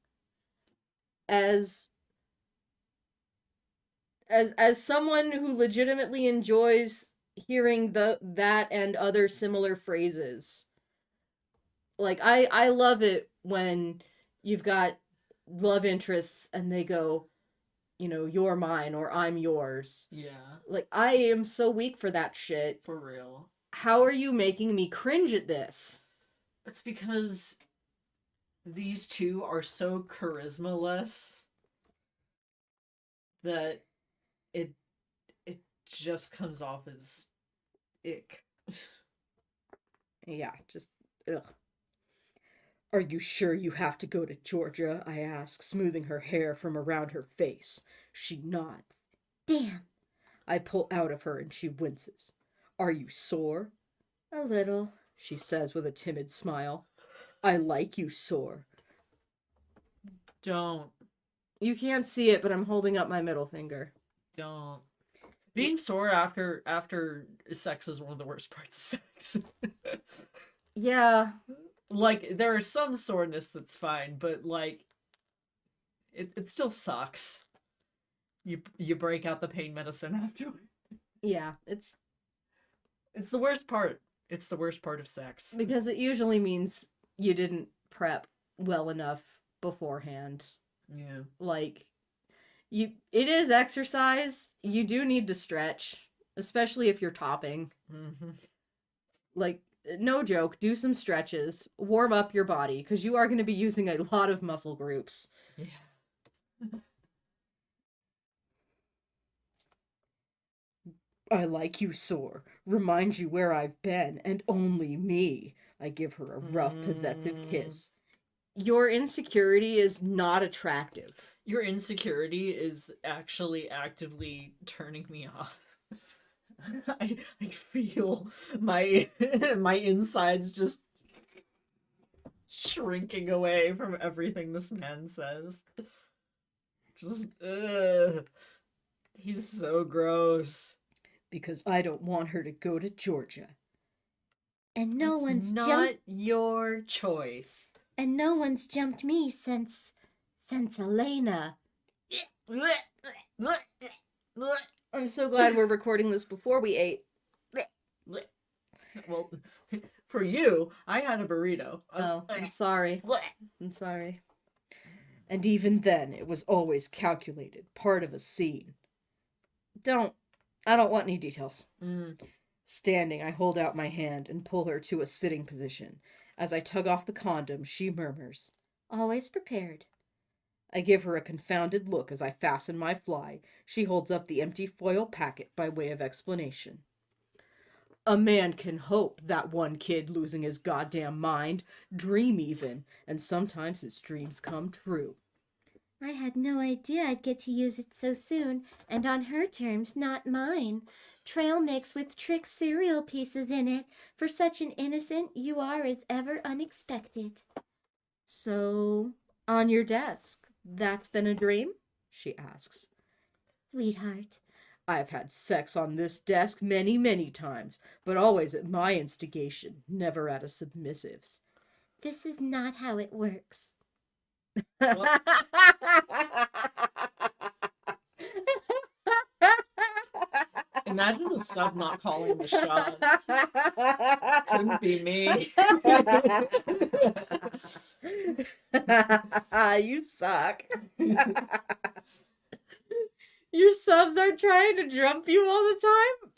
As someone who legitimately enjoys hearing that and other similar phrases, like I love it when you've got love interests and they go, you know, "you're mine" or "I'm yours." Yeah. Like, I am so weak for that shit. For real. How are you making me cringe at this? It's because these two are so charisma-less that it just comes off as ick. Yeah, just ugh. Are you sure you have to go to Georgia? I ask, smoothing her hair from around her face. She nods. Damn. I pull out of her and she winces. Are you sore? A little, she says with a timid smile. I like you sore. Don't. You can't see it, but I'm holding up my middle finger. Don't. Being sore after sex is one of the worst parts of sex. Yeah. Like, there is some soreness that's fine, but like it still sucks. You break out the pain medicine afterward. Yeah, it's the worst part. It's the worst part of sex. because it usually means you didn't prep well enough beforehand. Yeah. Like, it is exercise. You do need to stretch, especially if you're topping. Mm-hmm. Like, no joke, do some stretches, warm up your body, because you are going to be using a lot of muscle groups. Yeah. I like you sore. Remind you where I've been, and only me. I give her a rough, possessive kiss. Your insecurity is not attractive. Your insecurity is actually actively turning me off. I feel my insides just shrinking away from everything this man says. Just, he's so gross. Because I don't want her to go to Georgia. And no one's not your choice. And no one's jumped me since Elena. I'm so glad we're recording this before we ate. Well, for you, I had a burrito. Oh, I'm sorry. I'm sorry. And even then, it was always calculated, part of a scene. I don't want any details. Standing, I hold out my hand and pull her to a sitting position. As I tug off the condom, she murmurs, "Always prepared." I give her a confounded look as I fasten my fly. She holds up the empty foil packet by way of explanation. A man can hope, that one kid losing his goddamn mind, dream even, and sometimes his dreams come true. I had no idea I'd get to use it so soon, and on her terms, not mine. Trail mix with trick cereal pieces in it. For such an innocent, you are as ever unexpected. So, on your desk, that's been a dream? She asks. Sweetheart, I've had sex on this desk many, many times, but always at my instigation, never at a submissive's. this is not how it works. Imagine a sub not calling the shots. Couldn't be me. You suck. Your subs are trying to jump you all the time?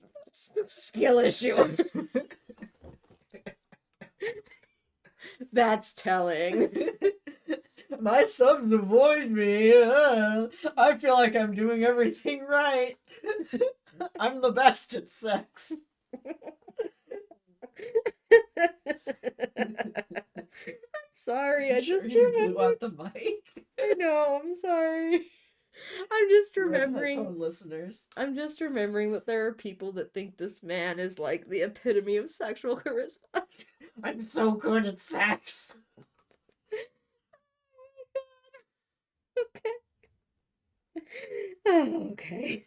Skill issue. That's telling. My subs avoid me. I feel like I'm doing everything right. I'm the best at sex. Sorry, I just You blew remembered. out the mic. I know, I'm sorry. I'm just Red remembering. headphone listeners. I'm just remembering that there are people that think this man is like the epitome of sexual charisma. I'm so good at sex. Okay. Okay.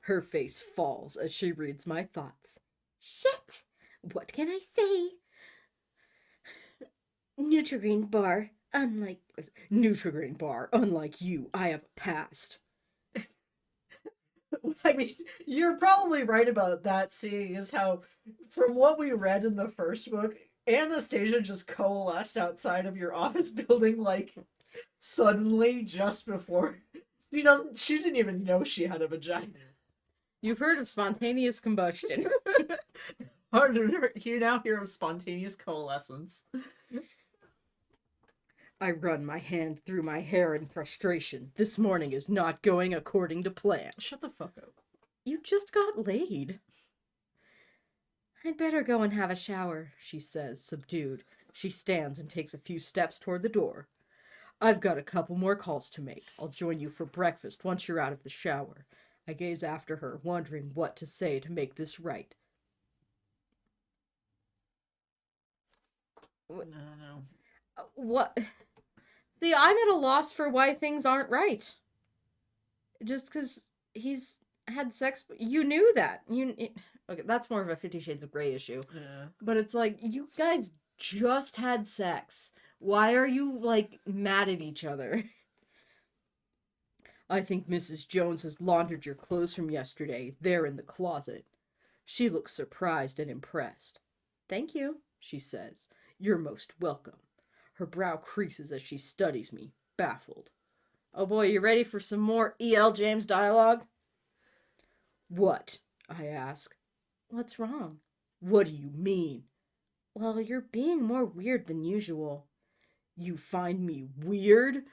Her face falls as she reads my thoughts. Shit! What can I say? Nutrigrain bar, unlike you, I have a past. I mean, you're probably right about that, seeing as how, from what we read in the first book, Anastasia just coalesced outside of your office building, like, suddenly, just before. She didn't even know she had a vagina. You've heard of spontaneous combustion. You now hear of spontaneous coalescence. I run my hand through my hair in frustration. This morning is not going according to plan. Shut the fuck up. You just got laid. I'd better go and have a shower, she says, subdued. She stands and takes a few steps toward the door. I've got a couple more calls to make. I'll join you for breakfast once you're out of the shower. I gaze after her, wondering what to say to make this right. No. What? See, I'm at a loss for why things aren't right. Just because he's had sex, you knew that. Okay, that's more of a 50 Shades of Grey issue. Yeah. But it's like, you guys just had sex. Why are you, like, mad at each other? I think Mrs. Jones has laundered your clothes from yesterday. They're in the closet. She looks surprised and impressed. Thank you, she says. You're most welcome. Her brow creases as she studies me, baffled. Oh boy, you ready for some more E.L. James dialogue? What? I ask. What's wrong? What do you mean? Well, you're being more weird than usual. You find me weird?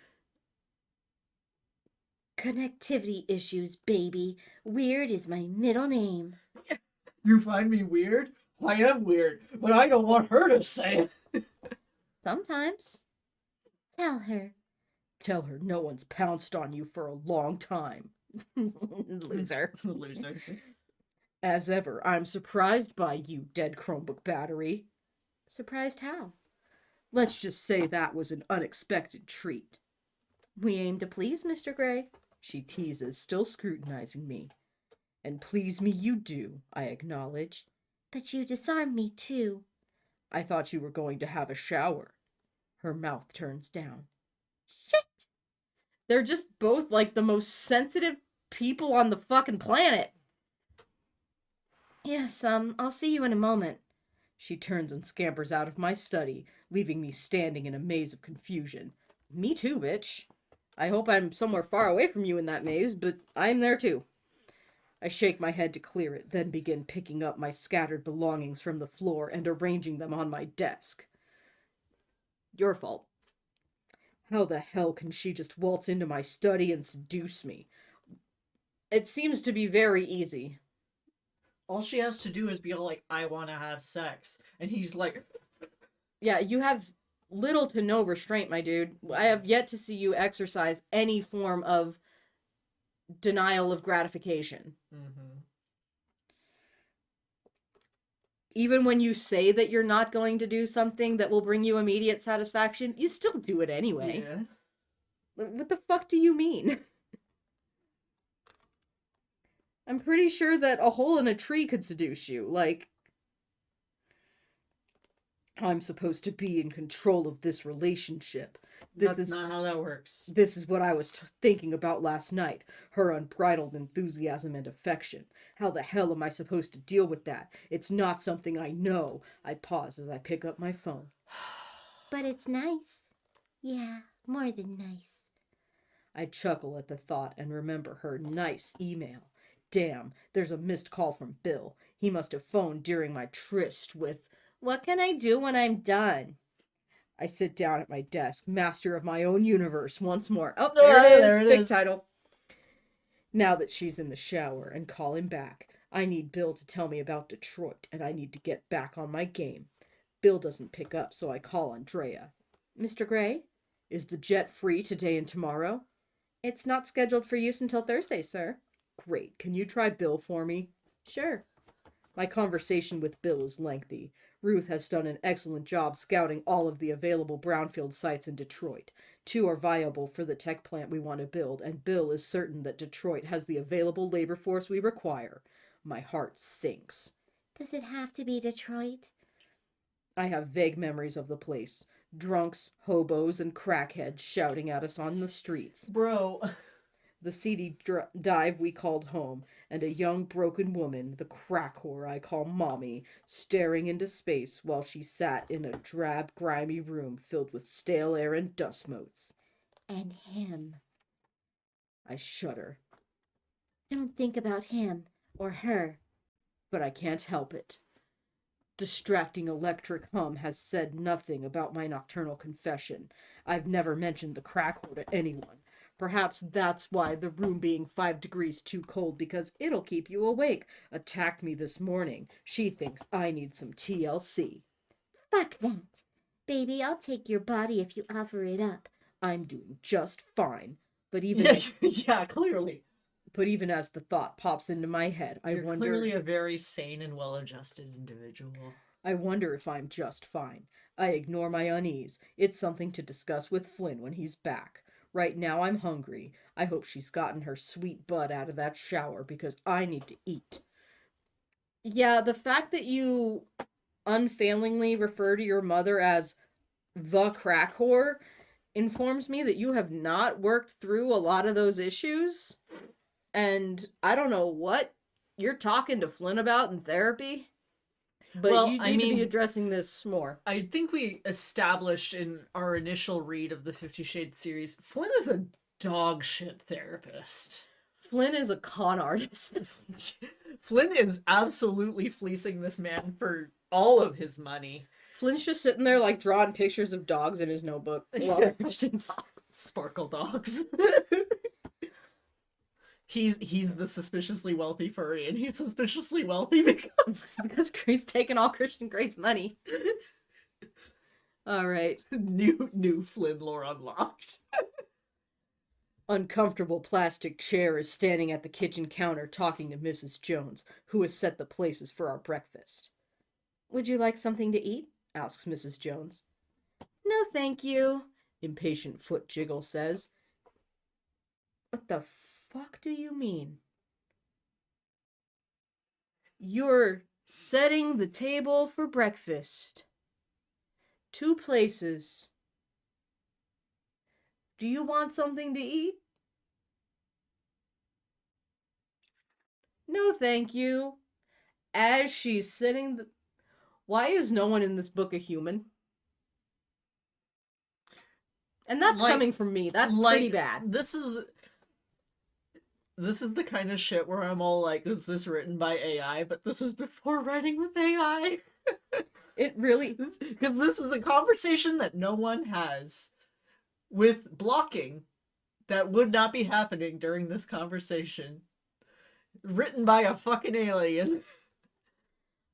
connectivity issues, baby. Weird is my middle name. You find me weird? I am weird, but I don't want her to say it. Sometimes. Tell her. Tell her no one's pounced on you for a long time. Loser. Loser. As ever, I'm surprised by you, dead Chromebook battery. Surprised how? Let's just say that was an unexpected treat. We aim to please, Mr. Gray, she teases, still scrutinizing me. And please me you do, I acknowledge. But you disarm me, too. I thought you were going to have a shower. Her mouth turns down. Shit! They're just both like the most sensitive people on the fucking planet. Yes, I'll see you in a moment. She turns and scampers out of my study, leaving me standing in a maze of confusion. Me too, bitch. I hope I'm somewhere far away from you in that maze, but I'm there too. I shake my head to clear it, then begin picking up my scattered belongings from the floor and arranging them on my desk. Your fault. How the hell can she just waltz into my study and seduce me? It seems to be very easy. All she has to do is be all like, I want to have sex. And he's like, Yeah, you have little to no restraint, my dude. I have yet to see you exercise any form of denial of gratification. mm-hmm. Even when you say that you're not going to do something that will bring you immediate satisfaction, you still do it anyway. Yeah. What the fuck do you mean? I'm pretty sure that a hole in a tree could seduce you. Like, I'm supposed to be in control of this relationship. That's not how that works. This is what I was thinking about last night. Her unbridled enthusiasm and affection. How the hell am I supposed to deal with that? It's not something I know. I pause as I pick up my phone. But it's nice. Yeah, more than nice. I chuckle at the thought and remember her nice email. Damn, there's a missed call from Bill. He must have phoned during my tryst with, "What can I do when I'm done?" I sit down at my desk, master of my own universe once more. Oh, there it is. Title. Now that she's in the shower and call him back, I need Bill to tell me about Detroit, and I need to get back on my game. Bill doesn't pick up, so I call Andrea. Mr. Gray, is the jet free today and tomorrow? It's not scheduled for use until Thursday, sir. Great. Can you try Bill for me? Sure. My conversation with Bill is lengthy. Ruth has done an excellent job scouting all of the available brownfield sites in Detroit. 2 are viable for the tech plant we want to build, and Bill is certain that Detroit has the available labor force we require. My heart sinks. Does it have to be Detroit? I have vague memories of the place. Drunks, hobos, and crackheads shouting at us on the streets. Bro. The seedy dive we called home, and a young broken woman, the crack whore I call Mommy, staring into space while she sat in a drab, grimy room filled with stale air and dust motes. And him. I shudder. Don't think about him or her. But I can't help it. Distracting electric hum has said nothing about my nocturnal confession. I've never mentioned the crack whore to anyone. Perhaps that's why the room being 5 degrees too cold, because it'll keep you awake, attacked me this morning. She thinks I need some TLC. Fuck that. Baby, I'll take your body if you offer it up. I'm doing just fine. But even yeah, clearly. But even as the thought pops into my head, You're clearly a very sane and well-adjusted individual. I wonder if I'm just fine. I ignore my unease. It's something to discuss with Flynn when he's back. Right now I'm hungry. I hope she's gotten her sweet butt out of that shower because I need to eat. Yeah, the fact that you unfailingly refer to your mother as the crack whore informs me that you have not worked through a lot of those issues. And I don't know what you're talking to Flynn about in therapy. But you need to be addressing this more. I think we established in our initial read of the 50 Shades series, Flynn is a dog shit therapist. Flynn is a con artist. Flynn is absolutely fleecing this man for all of his money. Flynn's just sitting there like drawing pictures of dogs in his notebook. Sparkle dogs. He's the suspiciously wealthy furry, and he's suspiciously wealthy because Gray's taking all Christian Gray's money. All right. New Flynn lore unlocked. Uncomfortable plastic chair is standing at the kitchen counter talking to Mrs. Jones, who has set the places for our breakfast. Would you like something to eat? Asks Mrs. Jones. No, thank you, impatient foot jiggle says. What the fuck do you mean? You're setting the table for breakfast. 2 places. Do you want something to eat? No, thank you. as she's sitting... Why is no one in this book a human? And that's coming from me. That's pretty bad. This is the kind of shit where I'm all like, is this written by AI? But this was before writing with AI. It really... Because this is the conversation that no one has with blocking that would not be happening during this conversation. Written by a fucking alien.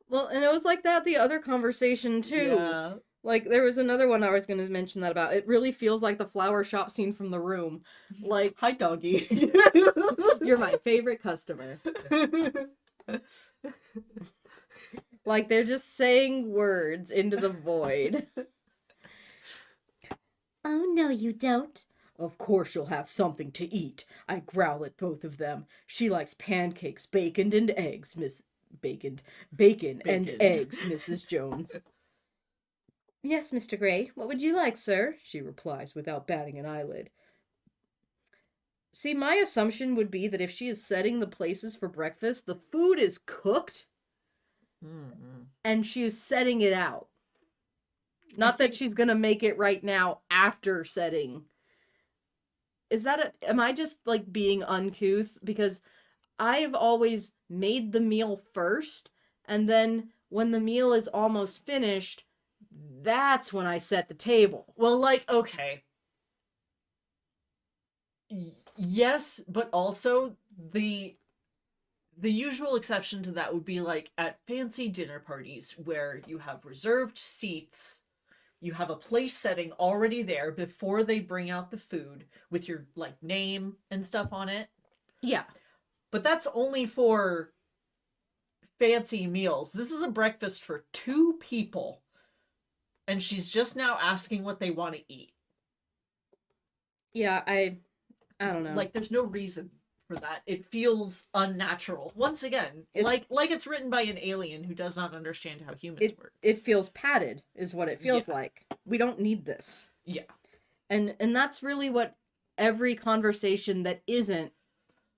Well, and it was like that the other conversation, too. Yeah. Like, there was another one I was going to mention that about. It really feels like the flower shop scene from The Room. Like, hi, doggy. You're my favorite customer. Like, they're just saying words into the void. Oh, no, you don't. Of course you'll have something to eat. I growl at both of them. She likes pancakes, bacon, and eggs, Bacon and eggs, Mrs. Jones. Yes, Mr. Gray. What would you like, sir? She replies without batting an eyelid. See, my assumption would be that if she is setting the places for breakfast, the food is cooked, and she is setting it out. Not that she's gonna make it right now after setting. Am I just, like, being uncouth? Because I've always made the meal first, and then when the meal is almost finished, that's when I set the table. Well, like, okay. Yes, but also the usual exception to that would be like at fancy dinner parties where you have reserved seats, you have a place setting already there before they bring out the food with your like name and stuff on it. Yeah. But that's only for fancy meals. This is a breakfast for 2 people. And she's just now asking what they want to eat. Yeah, I don't know. Like, there's no reason for that. It feels unnatural. Once again, like it's written by an alien who does not understand how humans work. It feels padded, is what it feels like. We don't need this. Yeah. And that's really what every conversation that isn't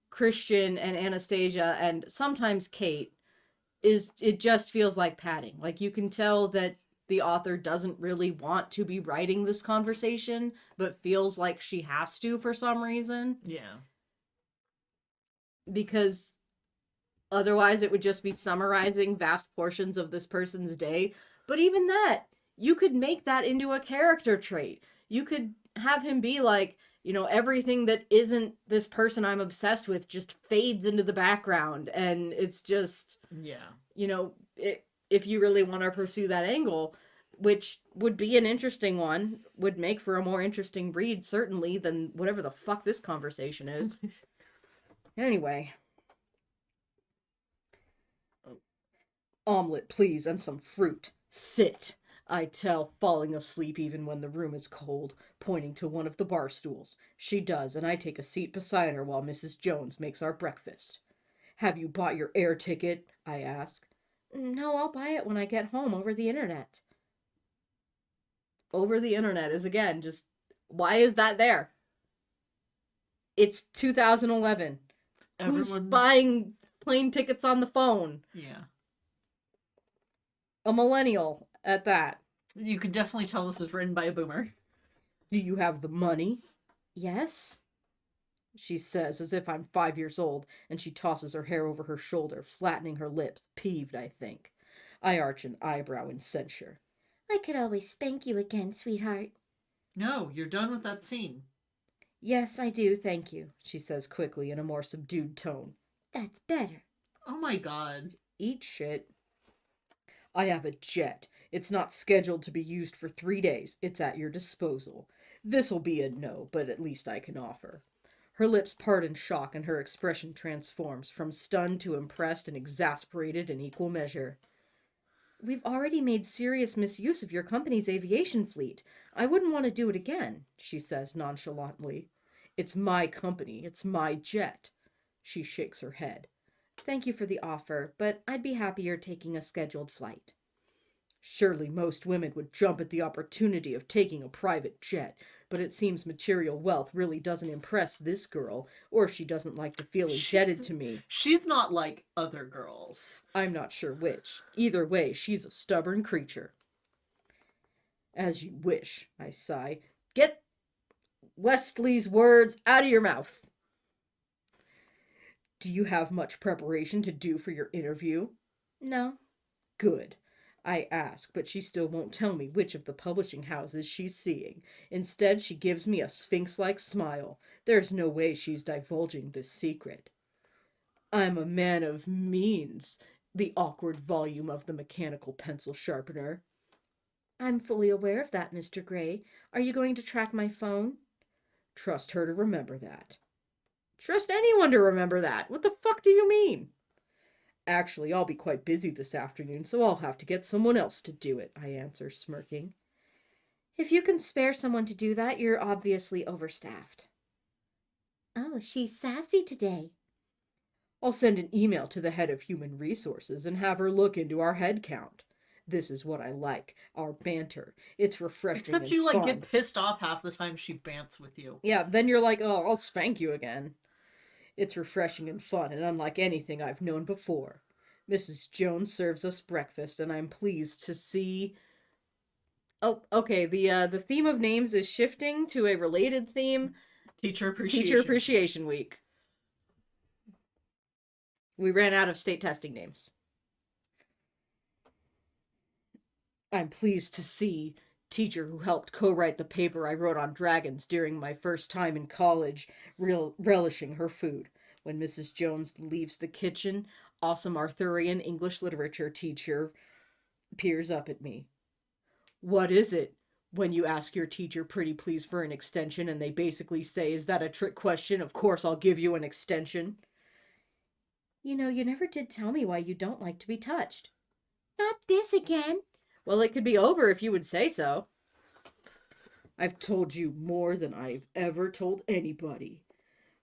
Christian and Anastasia and sometimes Kate is, it just feels like padding. Like, you can tell that the author doesn't really want to be writing this conversation, but feels like she has to for some reason. Yeah. Because otherwise it would just be summarizing vast portions of this person's day. But even that, you could make that into a character trait. You could have him be like, you know, everything that isn't this person I'm obsessed with just fades into the background. And it's just, you know, if you really want to pursue that angle, which would be an interesting one, would make for a more interesting read, certainly, than whatever the fuck this conversation is. Anyway. Omelet, please, and some fruit. Sit, I tell, falling asleep even when the room is cold, pointing to one of the bar stools. She does, and I take a seat beside her while Mrs. Jones makes our breakfast. Have you bought your air ticket? I ask. No, I'll buy it when I get home over the internet. Over the internet is, again, just, why is that there? It's 2011. Who's buying plane tickets on the phone? Yeah. A millennial at that. You can definitely tell this is written by a boomer. Do you have the money? Yes, she says, as if I'm 5 years old, and she tosses her hair over her shoulder, flattening her lips, peeved, I think. I arch an eyebrow in censure. I could always spank you again, sweetheart. No, you're done with that scene. Yes, I do, thank you, she says quickly in a more subdued tone. That's better. Oh my god. Eat shit. I have a jet. It's not scheduled to be used for 3 days. It's at your disposal. This'll be a no, but at least I can offer. Her lips part in shock, and her expression transforms from stunned to impressed and exasperated in equal measure. We've already made serious misuse of your company's aviation fleet. I wouldn't want to do it again, she says nonchalantly. It's my company. It's my jet. She shakes her head. Thank you for the offer, but I'd be happier taking a scheduled flight. Surely most women would jump at the opportunity of taking a private jet, but it seems material wealth really doesn't impress this girl, or she doesn't like to feel indebted to me. She's not like other girls. I'm not sure which. Either way, she's a stubborn creature. As you wish, I sigh. Get Wesley's words out of your mouth. Do you have much preparation to do for your interview? No. Good. I ask, but she still won't tell me which of the publishing houses she's seeing. Instead, she gives me a sphinx-like smile. There's no way she's divulging this secret. I'm a man of means, the awkward volume of the mechanical pencil sharpener. I'm fully aware of that, Mr. Gray. Are you going to track my phone? Trust her to remember that. Trust anyone to remember that. What the fuck do you mean? Actually, I'll be quite busy this afternoon, so I'll have to get someone else to do it, I answer, smirking. If you can spare someone to do that, you're obviously overstaffed. Oh, she's sassy today. I'll send an email to the head of human resources and have her look into our head count. This is what I like, our banter. It's refreshing. Except and you fun. get pissed off half the time she bants with you. Yeah, then you're like, oh, I'll spank you again. It's refreshing and fun, and unlike anything I've known before. Mrs. Jones serves us breakfast, and I'm pleased to see... Oh, okay, the theme of names is shifting to a related theme. Teacher Appreciation. Teacher Appreciation Week. We ran out of state testing names. I'm pleased to see teacher who helped co-write the paper I wrote on dragons during my first time in college, relishing her food. When Mrs. Jones leaves the kitchen, awesome Arthurian English literature teacher peers up at me. What is it? When you ask your teacher pretty please for an extension and they basically say, is that a trick question? Of course I'll give you an extension. You know, you never did tell me why you don't like to be touched. Not this again. Well, it could be over if you would say so. I've told you more than I've ever told anybody.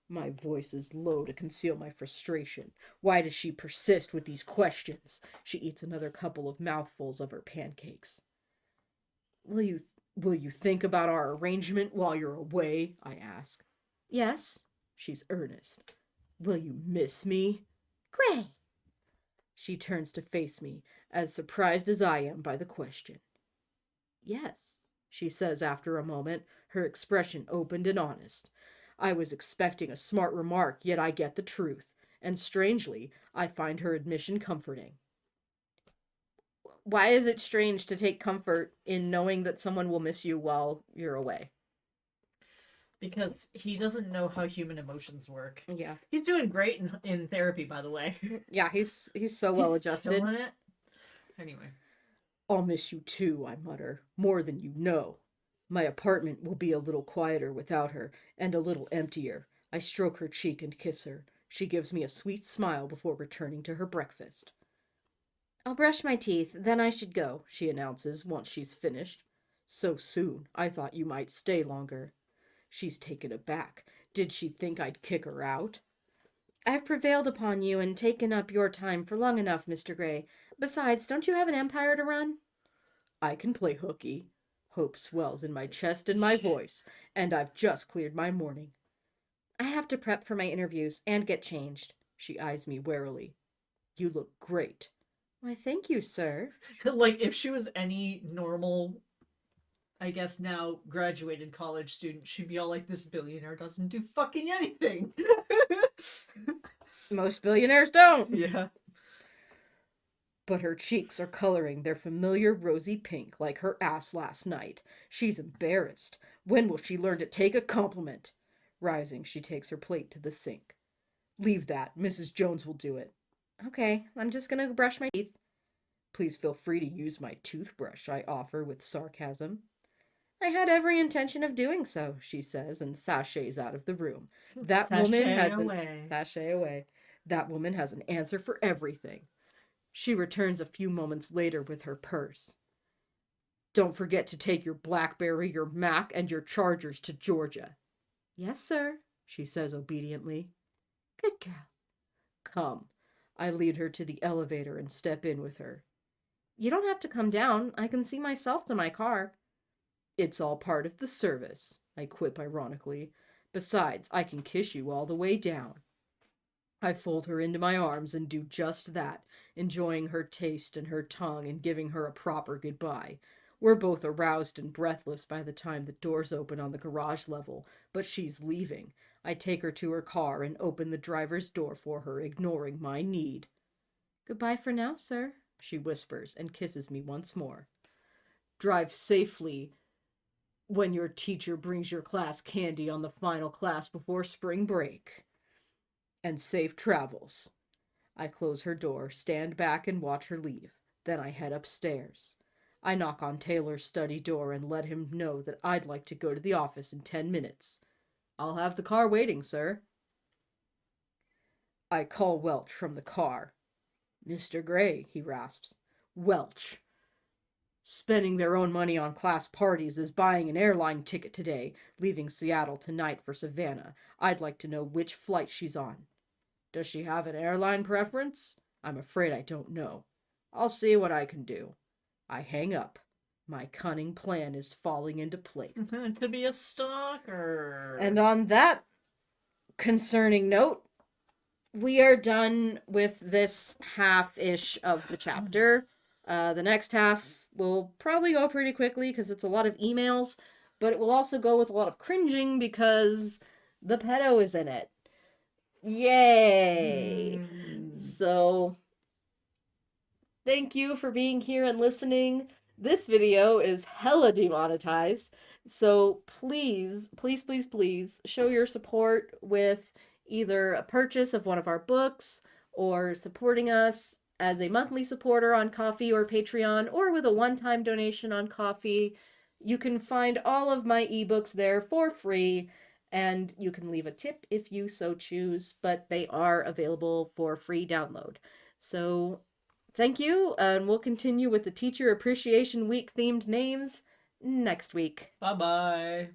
My voice is low to conceal my frustration. Why does she persist with these questions? She eats another couple of mouthfuls of her pancakes. Will you think about our arrangement while you're away? I ask. Yes. She's earnest. Will you miss me? Gray. She turns to face me, as surprised as I am by the question. Yes, she says after a moment, her expression opened and honest. I was expecting a smart remark, yet I get the truth, and strangely, I find her admission comforting. Why is it strange to take comfort in knowing that someone will miss you while you're away? Because he doesn't know how human emotions work. Yeah. He's doing great in therapy, by the way. Yeah, he's so well adjusted. Killing it. Anyway. I'll miss you too, I mutter, more than you know. My apartment will be a little quieter without her, and a little emptier. I stroke her cheek and kiss her. She gives me a sweet smile before returning to her breakfast. I'll brush my teeth, then I should go, she announces once she's finished. So soon, I thought you might stay longer. She's taken aback. Did she think I'd kick her out? I've prevailed upon you and taken up your time for long enough, Mr. Gray. Besides, don't you have an empire to run? I can play hooky. Hope swells in my chest and my voice, and I've just cleared my morning. I have to prep for my interviews and get changed. She eyes me warily. You look great. Why, thank you, sir. Like, if she was any normal, I guess now graduated college student, she'd be all like, this billionaire doesn't do fucking anything. Most billionaires don't. Yeah. But her cheeks are coloring their familiar rosy pink like her ass last night. She's embarrassed. When will she learn to take a compliment? Rising, she takes her plate to the sink. Leave that. Mrs. Jones will do it. Okay, I'm just gonna brush my teeth. Please feel free to use my toothbrush, I offer with sarcasm. I had every intention of doing so, she says, and sachets out of the room. Sachet away. That woman has an answer for everything. She returns a few moments later with her purse. Don't forget to take your BlackBerry, your Mac, and your chargers to Georgia. Yes, sir, she says obediently. Good girl. Come. I lead her to the elevator and step in with her. You don't have to come down. I can see myself to my car. It's all part of the service, I quip ironically. Besides, I can kiss you all the way down. I fold her into my arms and do just that, enjoying her taste and her tongue and giving her a proper goodbye. We're both aroused and breathless by the time the doors open on the garage level, but she's leaving. I take her to her car and open the driver's door for her, ignoring my need. Goodbye for now, sir, she whispers and kisses me once more. Drive safely when your teacher brings your class candy on the final class before spring break. And safe travels. I close her door, stand back and watch her leave. Then I head upstairs. I knock on Taylor's study door and let him know that I'd like to go to the office in 10 minutes. I'll have the car waiting, sir. I call Welch from the car. Mr. Gray, he rasps. Welch. Spending their own money on class parties is buying an airline ticket today, leaving Seattle tonight for Savannah. I'd like to know which flight she's on. Does she have an airline preference? I'm afraid I don't know. I'll see what I can do. I hang up. My cunning plan is falling into place. To be a stalker. And on that concerning note, we are done with this half-ish of the chapter. The next half will probably go pretty quickly because it's a lot of emails, but it will also go with a lot of cringing because the pedo is in it. Yay! So, thank you for being here and listening. This video is hella demonetized, so please, please, please, please show your support with either a purchase of one of our books or supporting us as a monthly supporter on Ko-fi or Patreon, or with a one-time donation on Ko-fi. You can find all of my ebooks there for free, and you can leave a tip if you so choose, but they are available for free download. So thank you, and we'll continue with the Teacher Appreciation Week themed names next week. Bye-bye.